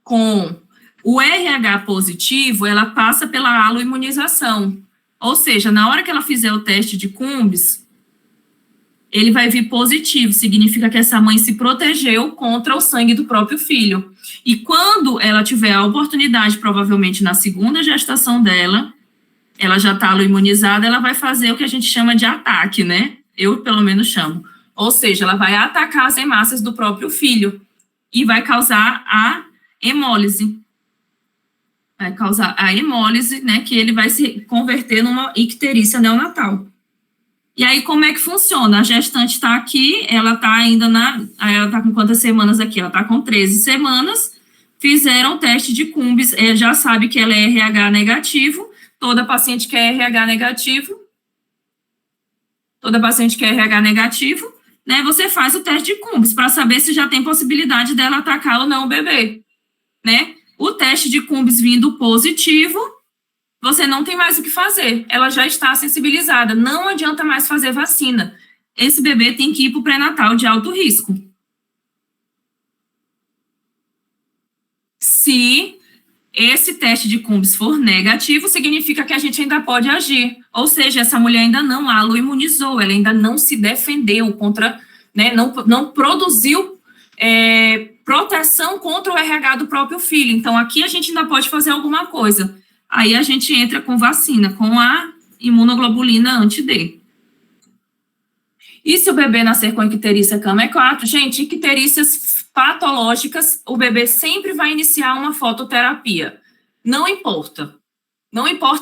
com o RH positivo, ela passa pela aloimunização. Ou seja, na hora que ela fizer o teste de Cumbres, ele vai vir positivo, significa que essa mãe se protegeu contra o sangue do próprio filho. E quando ela tiver a oportunidade, provavelmente na segunda gestação dela, ela já está aloimunizada, ela vai fazer o que a gente chama de ataque, né? Eu, pelo menos, chamo. Ou seja, ela vai atacar as hemácias do próprio filho e vai causar a hemólise. Vai causar a hemólise, né, que ele vai se converter numa icterícia neonatal. E aí, como é que funciona? A gestante está aqui, ela está ainda ela está com quantas semanas aqui? Ela está com 13 semanas, fizeram o teste de Cumbres, já sabe que ela é RH negativo, toda paciente que é RH negativo, né, você faz o teste de Cumbres para saber se já tem possibilidade dela atacar ou não o bebê, né? O teste de Cumbres vindo positivo, você não tem mais o que fazer, ela já está sensibilizada, não adianta mais fazer vacina. Esse bebê tem que ir para o pré-natal de alto risco. Se esse teste de Cumbres for negativo, significa que a gente ainda pode agir. Ou seja, essa mulher ainda não aloimunizou, ela ainda não se defendeu contra, né, não produziu proteção contra o RH do próprio filho. Então, aqui a gente ainda pode fazer alguma coisa. Aí a gente entra com vacina, com a imunoglobulina anti-D. E se o bebê nascer com icterícia Cama-E4? Gente, icterícias patológicas, o bebê sempre vai iniciar uma fototerapia. Não importa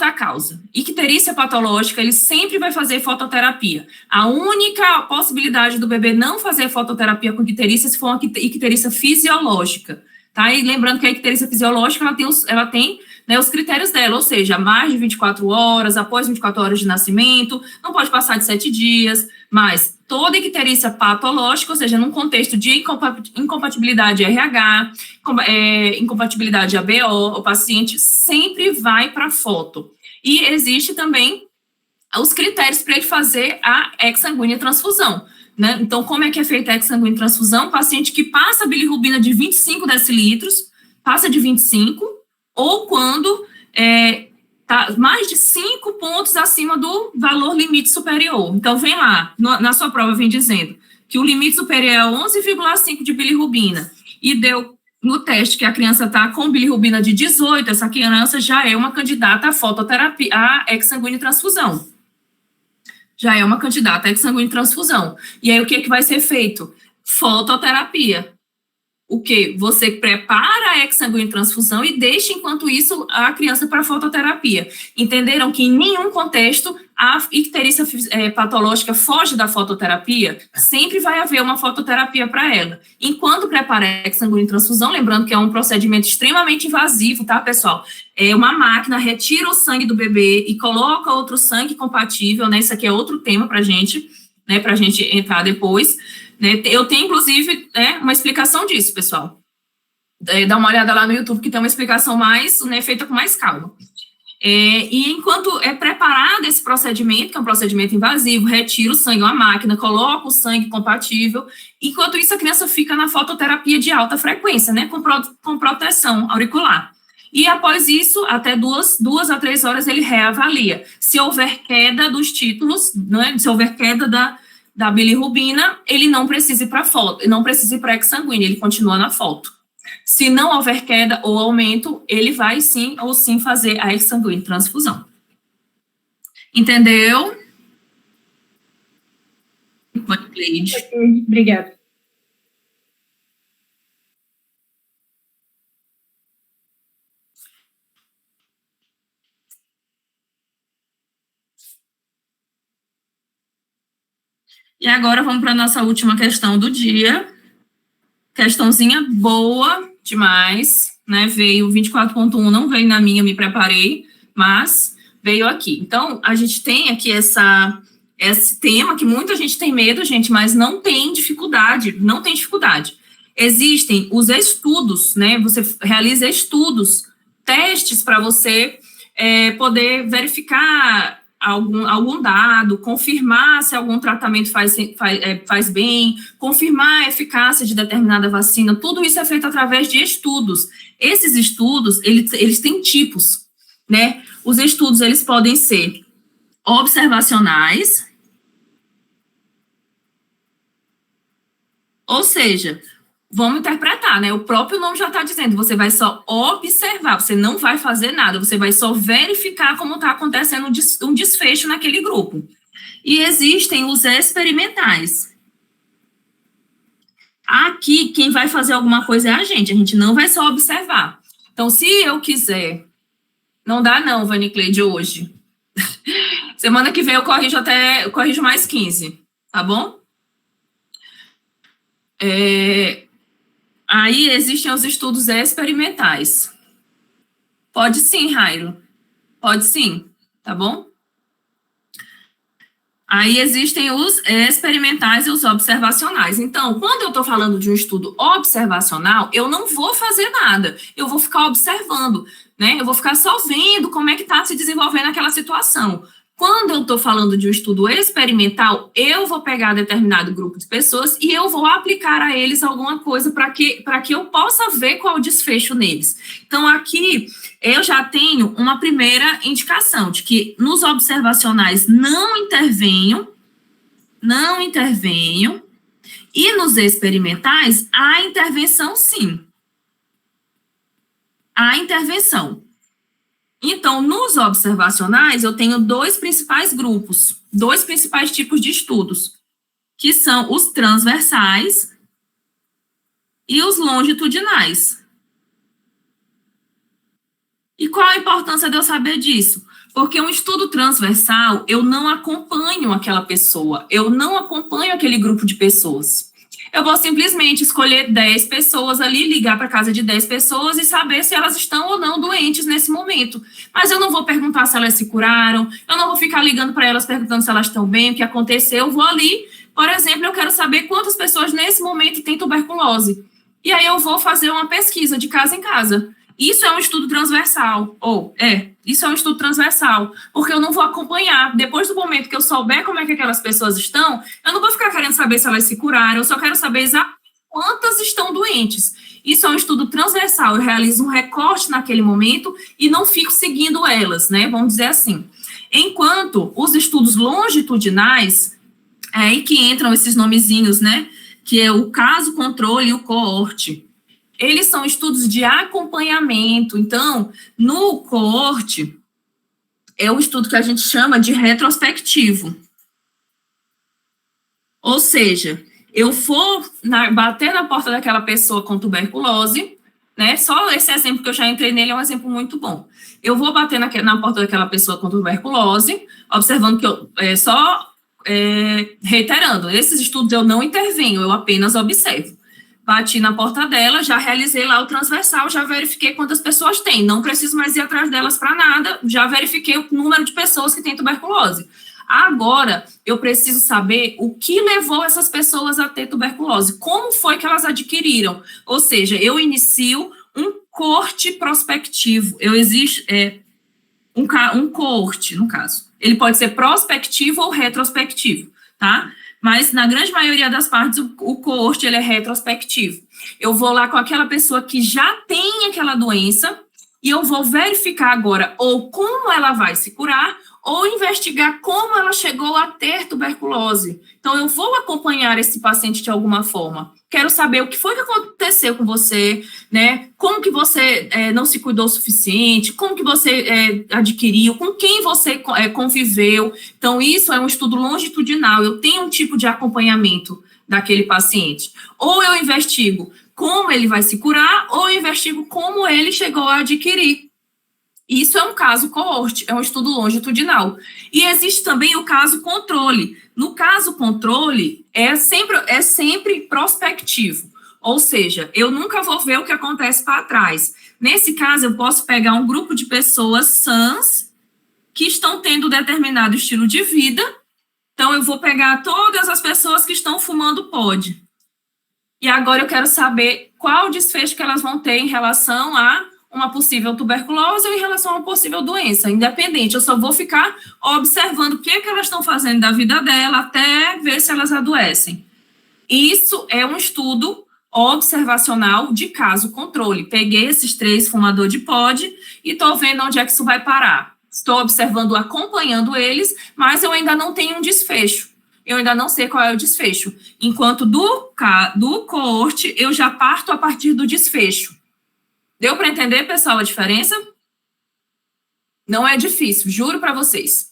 a causa. Icterícia patológica, ele sempre vai fazer fototerapia. A única possibilidade do bebê não fazer fototerapia com icterícia se for uma icterícia fisiológica, tá? E lembrando que a icterícia fisiológica, ela tem né, os critérios dela, ou seja, mais de 24 horas, após 24 horas de nascimento, não pode passar de 7 dias, mas toda icterícia patológica, ou seja, num contexto de incompatibilidade RH, incompatibilidade ABO, o paciente sempre vai para foto. E existe também os critérios para ele fazer a exsanguínea transfusão. Né? Então, como é que é feita a exsanguínea transfusão? Paciente que passa a bilirrubina de 25 decilitros, passa de 25, ou quando tá mais de 5 pontos acima do valor limite superior. Então, vem lá, na sua prova vem dizendo que o limite superior é 11,5 de bilirrubina, e deu no teste que a criança está com bilirrubina de 18, essa criança já é uma candidata à fototerapia, a exsanguíneo transfusão. Já é uma candidata a exsanguíneo transfusão. E aí, o que vai ser feito? Fototerapia. O que? Você prepara a exsanguíneo transfusão e deixa, enquanto isso, a criança para fototerapia. Entenderam que em nenhum contexto a icterícia patológica foge da fototerapia? Sempre vai haver uma fototerapia para ela. Enquanto prepara a exsanguíneo transfusão, lembrando que é um procedimento extremamente invasivo, tá, pessoal? É uma máquina, retira o sangue do bebê e coloca outro sangue compatível, né? Isso aqui é outro tema para gente, né? Para a gente entrar depois. Eu tenho, inclusive, uma explicação disso, pessoal. Dá uma olhada lá no YouTube, que tem uma explicação mais, né, feita com mais calma. E enquanto é preparado esse procedimento, que é um procedimento invasivo, retira o sangue, uma máquina, coloca o sangue compatível, enquanto isso a criança fica na fototerapia de alta frequência, né, com proteção auricular. E após isso, até 2 a 3 horas, ele reavalia. Se houver queda dos títulos, né, se houver queda da bilirrubina, ele não precisa ir para foto, não precisa ir para exsanguínea, ele continua na foto. Se não houver queda ou aumento, ele vai sim ou sim fazer a exsanguínea transfusão. Entendeu? Obrigada. E agora vamos para a nossa última questão do dia. Questãozinha boa demais, né? Veio 24.1, não veio na minha, me preparei, mas veio aqui. Então, a gente tem aqui esse tema que muita gente tem medo, gente, mas não tem dificuldade, não tem dificuldade. Existem os estudos, né? Você realiza estudos, testes para você poder verificar algum dado, confirmar se algum tratamento faz bem, confirmar a eficácia de determinada vacina, tudo isso é feito através de estudos. Esses estudos, eles têm tipos, né? Os estudos, eles podem ser observacionais, ou seja, vamos interpretar, né? O próprio nome já está dizendo, você vai só observar, você não vai fazer nada, você vai só verificar como está acontecendo um desfecho naquele grupo. E existem os experimentais. Aqui, quem vai fazer alguma coisa é a gente não vai só observar. Então, se eu quiser, não dá não, Vanicleide, hoje. Semana que vem eu corrijo mais 15, tá bom? Aí existem os estudos experimentais. Pode sim, Jairo. Pode sim, tá bom? Aí existem os experimentais e os observacionais. Então, quando eu estou falando de um estudo observacional, eu não vou fazer nada. Eu vou ficar observando, né? Eu vou ficar só vendo como é que está se desenvolvendo aquela situação. Quando eu estou falando de um estudo experimental, eu vou pegar determinado grupo de pessoas e eu vou aplicar a eles alguma coisa para que eu possa ver qual é o desfecho neles. Então, aqui, eu já tenho uma primeira indicação de que nos observacionais não intervenho, e nos experimentais, há intervenção sim. Há intervenção. Então, nos observacionais, eu tenho 2 principais grupos, 2 principais tipos de estudos, que são os transversais e os longitudinais. E qual a importância de eu saber disso? Porque um estudo transversal, eu não acompanho aquela pessoa, eu não acompanho aquele grupo de pessoas. Eu vou simplesmente escolher 10 pessoas ali, ligar para a casa de 10 pessoas e saber se elas estão ou não doentes nesse momento. Mas eu não vou perguntar se elas se curaram, eu não vou ficar ligando para elas perguntando se elas estão bem, o que aconteceu. Eu vou ali, por exemplo, eu quero saber quantas pessoas nesse momento têm tuberculose. E aí eu vou fazer uma pesquisa de casa em casa. Isso é um estudo transversal, isso é um estudo transversal, porque eu não vou acompanhar. Depois do momento que eu souber como é que aquelas pessoas estão, eu não vou ficar querendo saber se elas se curaram, eu só quero saber exatamente quantas estão doentes. Isso é um estudo transversal, eu realizo um recorte naquele momento e não fico seguindo elas, né? Vamos dizer assim. Enquanto os estudos longitudinais, aí que entram esses nomezinhos, né? Que é o caso controle e o coorte. Eles são estudos de acompanhamento. Então, no coorte, é o estudo que a gente chama de retrospectivo. Ou seja, eu for bater na porta daquela pessoa com tuberculose, né? Só esse exemplo que eu já entrei nele é um exemplo muito bom. Eu vou bater na porta daquela pessoa com tuberculose, observando que eu reiterando, esses estudos eu não intervenho, eu apenas observo. Bati na porta dela, já realizei lá o transversal, já verifiquei quantas pessoas tem, não preciso mais ir atrás delas para nada, já verifiquei o número de pessoas que têm tuberculose. Agora, eu preciso saber o que levou essas pessoas a ter tuberculose, como foi que elas adquiriram, ou seja, eu inicio um coorte prospectivo, um coorte, no caso. Ele pode ser prospectivo ou retrospectivo, tá? Mas, na grande maioria das partes, o coorte, ele é retrospectivo. Eu vou lá com aquela pessoa que já tem aquela doença e eu vou verificar agora ou como ela vai se curar ou investigar como ela chegou a ter tuberculose. Então, eu vou acompanhar esse paciente de alguma forma. Quero saber o que foi que aconteceu com você, né? Como que você não se cuidou o suficiente, como que você adquiriu, com quem você conviveu. Então, isso é um estudo longitudinal. Eu tenho um tipo de acompanhamento daquele paciente. Ou eu investigo como ele vai se curar, ou eu investigo como ele chegou a adquirir. Isso é um caso coorte, é um estudo longitudinal. E existe também o caso controle. No caso controle, é sempre prospectivo. Ou seja, eu nunca vou ver o que acontece para trás. Nesse caso, eu posso pegar um grupo de pessoas sãs que estão tendo determinado estilo de vida. Então, eu vou pegar todas as pessoas que estão fumando pod. E agora eu quero saber qual o desfecho que elas vão ter em relação a uma possível tuberculose ou em relação a uma possível doença, independente. Eu só vou ficar observando o que elas estão fazendo da vida dela até ver se elas adoecem. Isso é um estudo observacional de caso controle. Peguei esses 3 fumadores de pod e estou vendo onde é que isso vai parar. Estou observando, acompanhando eles, mas eu ainda não tenho um desfecho. Eu ainda não sei qual é o desfecho. Enquanto do coorte, eu já parto a partir do desfecho. Deu para entender, pessoal, a diferença? Não é difícil, juro para vocês.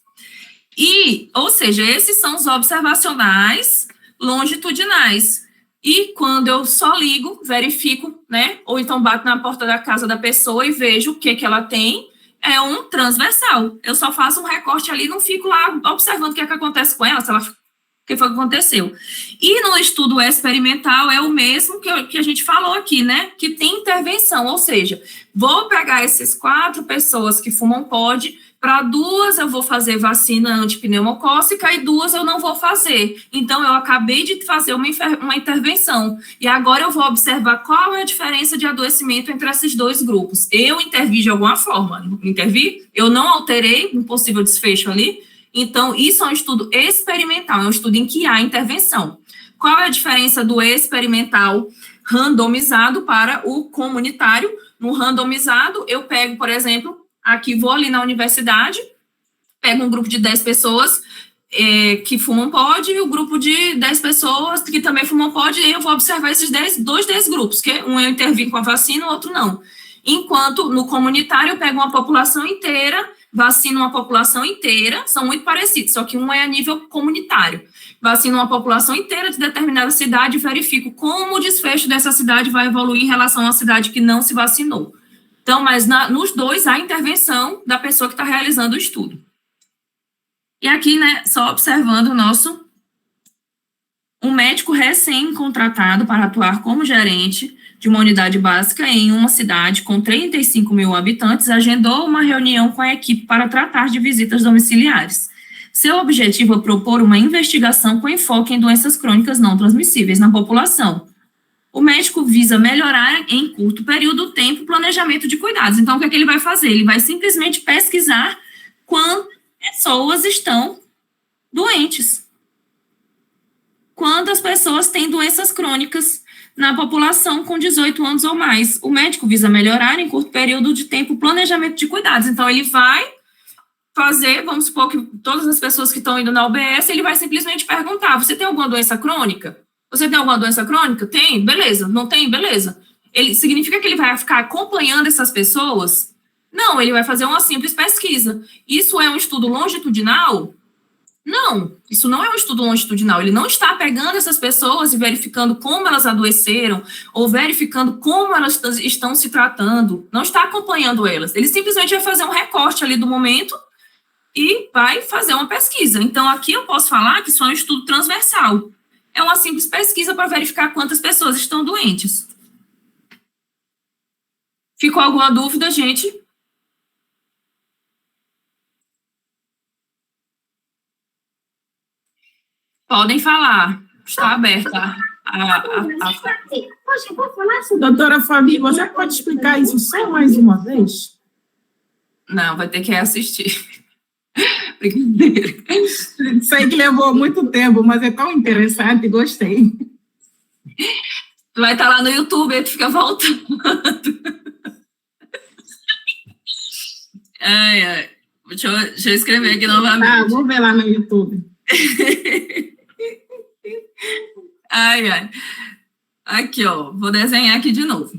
Ou seja, esses são os observacionais longitudinais. E quando eu só ligo, verifico, né? Ou então bato na porta da casa da pessoa e vejo o que ela tem, é um transversal. Eu só faço um recorte ali, não fico lá observando o que acontece com ela, se ela o que foi que aconteceu. E no estudo experimental é o mesmo que a gente falou aqui, né? Que tem intervenção, ou seja, vou pegar essas 4 pessoas que fumam pod, para 2 eu vou fazer vacina antipneumocócica e 2 eu não vou fazer. Então, eu acabei de fazer uma intervenção. E agora eu vou observar qual é a diferença de adoecimento entre esses 2 grupos. Eu intervi de alguma forma, não intervi? Eu não alterei um possível desfecho ali? Então, isso é um estudo experimental, é um estudo em que há intervenção. Qual é a diferença do experimental randomizado para o comunitário? No randomizado, eu pego, por exemplo, aqui vou ali na universidade, pego um grupo de 10 pessoas que fumam pod e o grupo de 10 pessoas que também fumam pod, e eu vou observar esses 10 grupos, que um eu intervim com a vacina, o outro não. Enquanto no comunitário eu pego uma população inteira, vacino uma população inteira, são muito parecidos, só que um é a nível comunitário. Vacino uma população inteira de determinada cidade e verifico como o desfecho dessa cidade vai evoluir em relação à cidade que não se vacinou. Então, mas nos 2 há intervenção da pessoa que está realizando o estudo. E aqui, né, só observando um médico recém-contratado para atuar como gerente de uma unidade básica em uma cidade com 35 mil habitantes, agendou uma reunião com a equipe para tratar de visitas domiciliares. Seu objetivo é propor uma investigação com enfoque em doenças crônicas não transmissíveis na população. O médico visa melhorar em curto período o tempo e planejamento de cuidados. Então, o que é que ele vai fazer? Ele vai simplesmente pesquisar quantas pessoas estão doentes. Quantas pessoas têm doenças crônicas na população com 18 anos ou mais. O médico visa melhorar em curto período de tempo o planejamento de cuidados. Então, ele vai fazer, vamos supor que todas as pessoas que estão indo na UBS, ele vai simplesmente perguntar, você tem alguma doença crônica? Você tem alguma doença crônica? Tem? Beleza. Não tem? Beleza. Ele significa que ele vai ficar acompanhando essas pessoas? Não, ele vai fazer uma simples pesquisa. Isso é um estudo longitudinal? Não, isso não é um estudo longitudinal. Ele não está pegando essas pessoas e verificando como elas adoeceram ou verificando como elas estão se tratando. Não está acompanhando elas. Ele simplesmente vai fazer um recorte ali do momento e vai fazer uma pesquisa. Então, aqui eu posso falar que isso é um estudo transversal. É uma simples pesquisa para verificar quantas pessoas estão doentes. Ficou alguma dúvida, gente? Podem falar. Está aberta Poxa, eu vou falar sobre... Doutora Fabi, você pode explicar isso só mais uma vez? Não, vai ter que assistir. Brincadeira. Sei que levou muito tempo, mas é tão interessante, gostei. Vai estar lá no YouTube, aí tu fica voltando. Ai. Deixa eu escrever aqui novamente. Ah, vou ver lá no YouTube. Ai. Aqui, ó. Vou desenhar aqui de novo.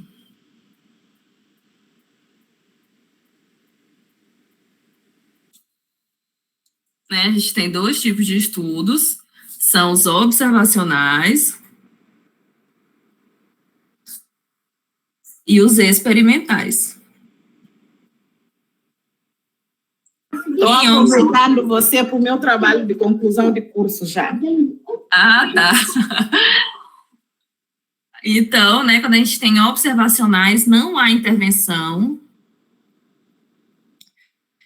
Né, a gente tem 2 tipos de estudos, são os observacionais e os experimentais. Estou aproveitando você para o meu trabalho de conclusão de curso já. Ah, tá. Então, né, quando a gente tem observacionais, não há intervenção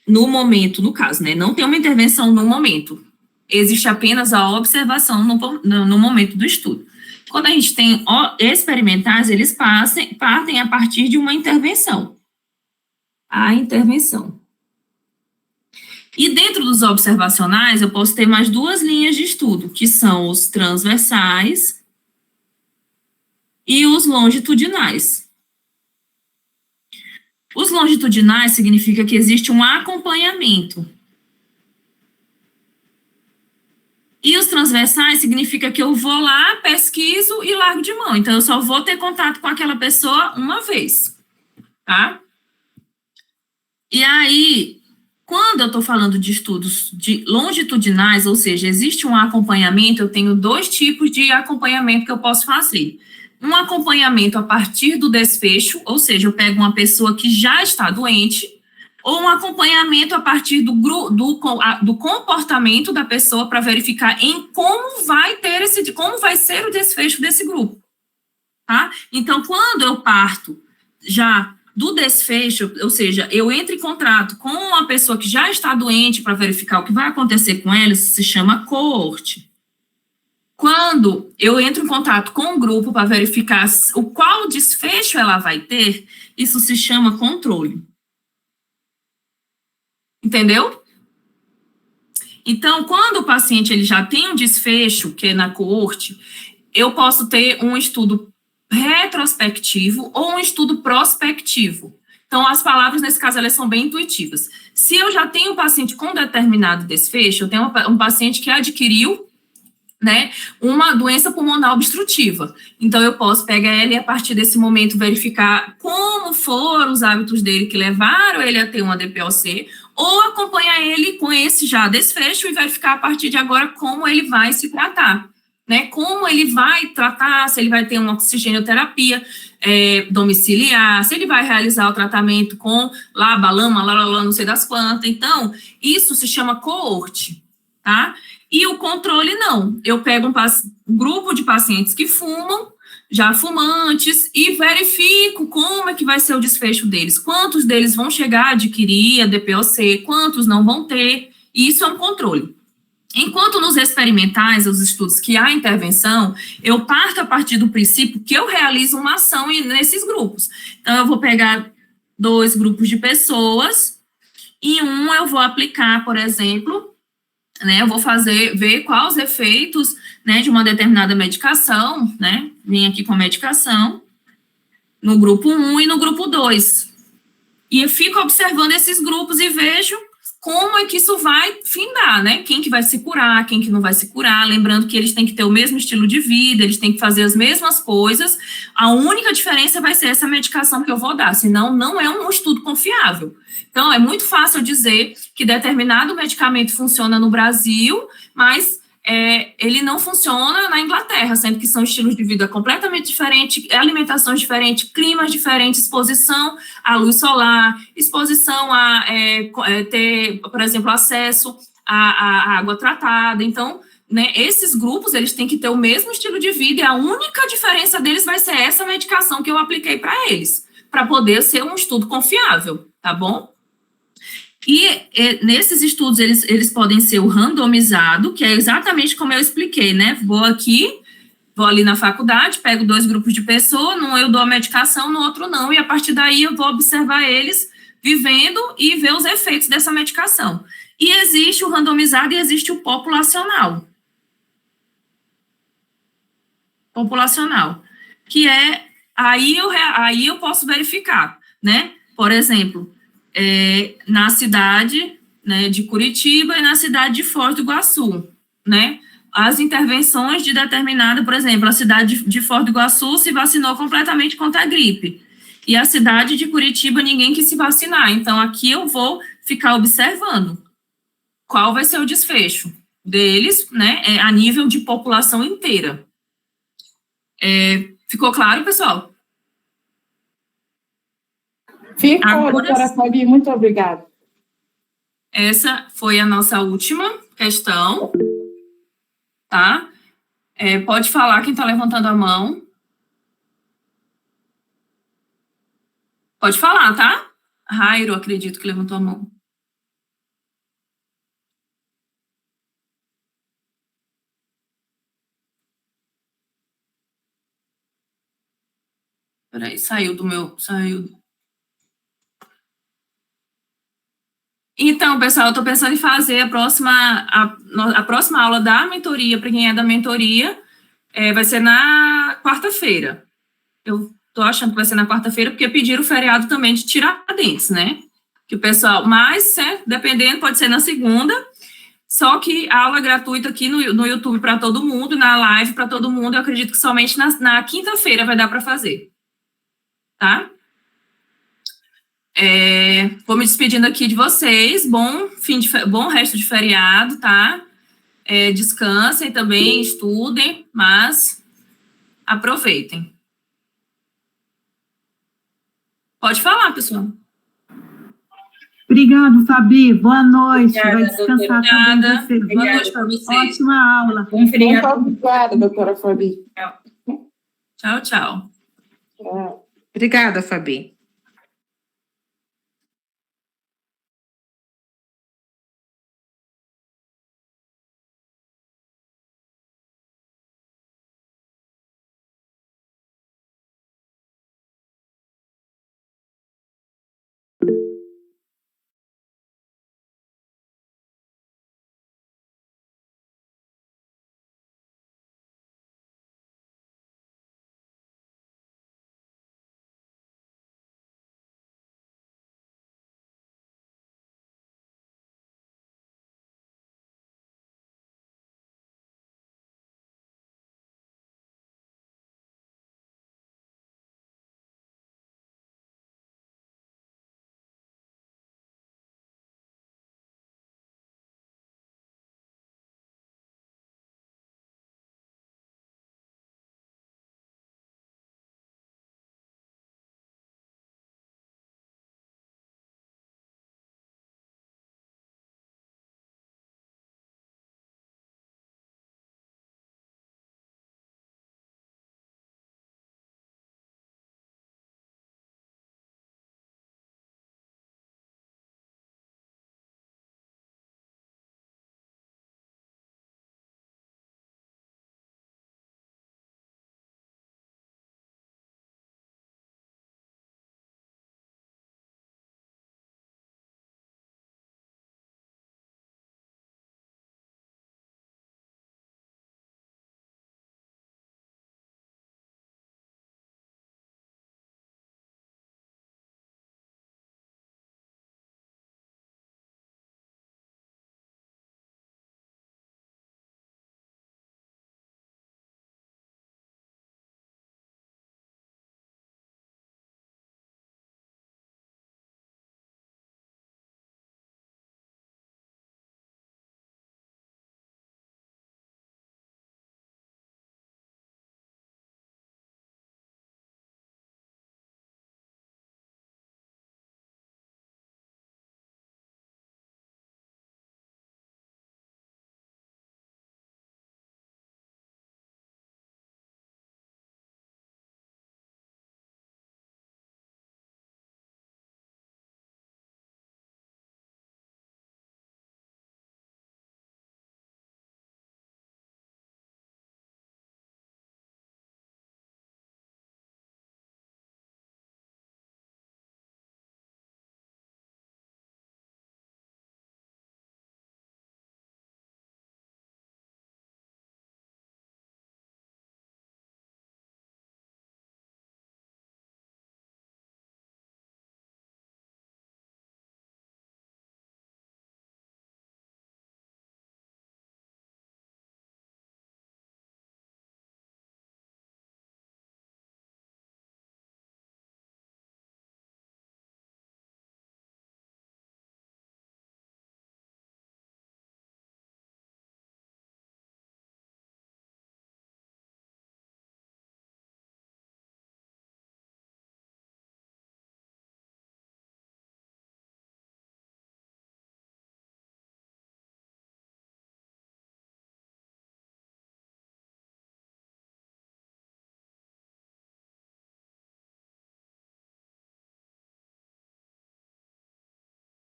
no momento, no caso, né? Não tem uma intervenção no momento. Existe apenas a observação no momento do estudo. Quando a gente tem experimentais, eles partem a partir de uma intervenção. A intervenção. E dentro dos observacionais, eu posso ter mais 2 linhas de estudo, que são os transversais e os longitudinais. Os longitudinais significa que existe um acompanhamento. E os transversais significa que eu vou lá, pesquiso e largo de mão. Então, eu só vou ter contato com aquela pessoa uma vez, tá? E aí, quando eu estou falando de estudos de longitudinais, ou seja, existe um acompanhamento, eu tenho 2 tipos de acompanhamento que eu posso fazer. Um acompanhamento a partir do desfecho, ou seja, eu pego uma pessoa que já está doente, ou um acompanhamento a partir do comportamento da pessoa para verificar em como vai ser o desfecho desse grupo, tá? Então, quando eu parto já do desfecho, ou seja, eu entro em contato com uma pessoa que já está doente para verificar o que vai acontecer com ela, isso se chama coorte. Quando eu entro em contato com um grupo para verificar qual desfecho ela vai ter, isso se chama controle. Entendeu? Então, quando o paciente ele já tem um desfecho, que é na coorte, eu posso ter um estudo retrospectivo ou um estudo prospectivo. Então, as palavras, nesse caso, elas são bem intuitivas. Se eu já tenho um paciente com determinado desfecho, eu tenho um paciente que adquiriu, né, uma doença pulmonar obstrutiva. Então, eu posso pegar ele e, a partir desse momento, verificar como foram os hábitos dele que levaram ele a ter uma DPOC, ou acompanhar ele com esse já desfecho e verificar, a partir de agora, como ele vai se tratar, né, como ele vai tratar, se ele vai ter uma oxigenoterapia domiciliar, se ele vai realizar o tratamento com laba, lama, não sei das quantas. Então, isso se chama coorte, tá? E o controle, não. Eu pego um grupo de pacientes que fumam, já fumantes, e verifico como é que vai ser o desfecho deles. Quantos deles vão chegar a adquirir a DPOC, quantos não vão ter. E isso é um controle. Enquanto nos experimentais, os estudos que há intervenção, eu parto a partir do princípio que eu realizo uma ação nesses grupos. Então, eu vou pegar 2 grupos de pessoas, e um eu vou aplicar, por exemplo, né, eu vou ver quais os efeitos, né, de uma determinada medicação, né, vim aqui com a medicação, no grupo 1 e no grupo 2. E eu fico observando esses grupos e vejo como é que isso vai findar, né? Quem que vai se curar, quem que não vai se curar. Lembrando que eles têm que ter o mesmo estilo de vida, eles têm que fazer as mesmas coisas. A única diferença vai ser essa medicação que eu vou dar, senão não é um estudo confiável. Então, é muito fácil dizer que determinado medicamento funciona no Brasil, mas ele não funciona na Inglaterra, sendo que são estilos de vida completamente diferentes, alimentações diferentes, climas diferentes, exposição à luz solar, exposição a ter, por exemplo, acesso à água tratada. Então, né, esses grupos, eles têm que ter o mesmo estilo de vida, e a única diferença deles vai ser essa medicação que eu apliquei para eles, para poder ser um estudo confiável, tá bom? E nesses estudos, eles podem ser o randomizado, que é exatamente como eu expliquei, né? Vou ali na faculdade, pego 2 grupos de pessoas, num eu dou a medicação, no outro não, e a partir daí eu vou observar eles vivendo e ver os efeitos dessa medicação. E existe o randomizado e existe o populacional. Populacional, que aí eu posso verificar, né? Por exemplo, na cidade, né, de Curitiba e na cidade de Foz do Iguaçu, né, as intervenções de determinada, por exemplo, a cidade de Foz do Iguaçu se vacinou completamente contra a gripe, e a cidade de Curitiba ninguém quis se vacinar, então aqui eu vou ficar observando qual vai ser o desfecho deles, né, a nível de população inteira. Ficou claro, pessoal? Ficou, doutora Fabi, muito obrigada. Essa foi a nossa última questão, tá? Pode falar quem está levantando a mão. Pode falar, tá? Rairo, acredito que levantou a mão. Peraí, saiu. Então, pessoal, eu estou pensando em fazer a próxima aula da mentoria, para quem é da mentoria, vai ser na quarta-feira. Eu estou achando que vai ser na quarta-feira, porque pediram o feriado também de Tiradentes, né? Que o pessoal, mas, dependendo, pode ser na segunda, só que a aula gratuita aqui no YouTube para todo mundo, na live para todo mundo, eu acredito que somente na quinta-feira vai dar para fazer. Tá? Vou me despedindo aqui de vocês, bom resto de feriado, tá? Descansem também, estudem, mas aproveitem. Pode falar, pessoal. Obrigado, Fabi. Boa noite. Obrigada, vai descansar também você. Boa noite para vocês. Ótima aula. Bom feriado. Muito obrigada, doutora Fabi. Tchau, tchau. Obrigada, Fabi.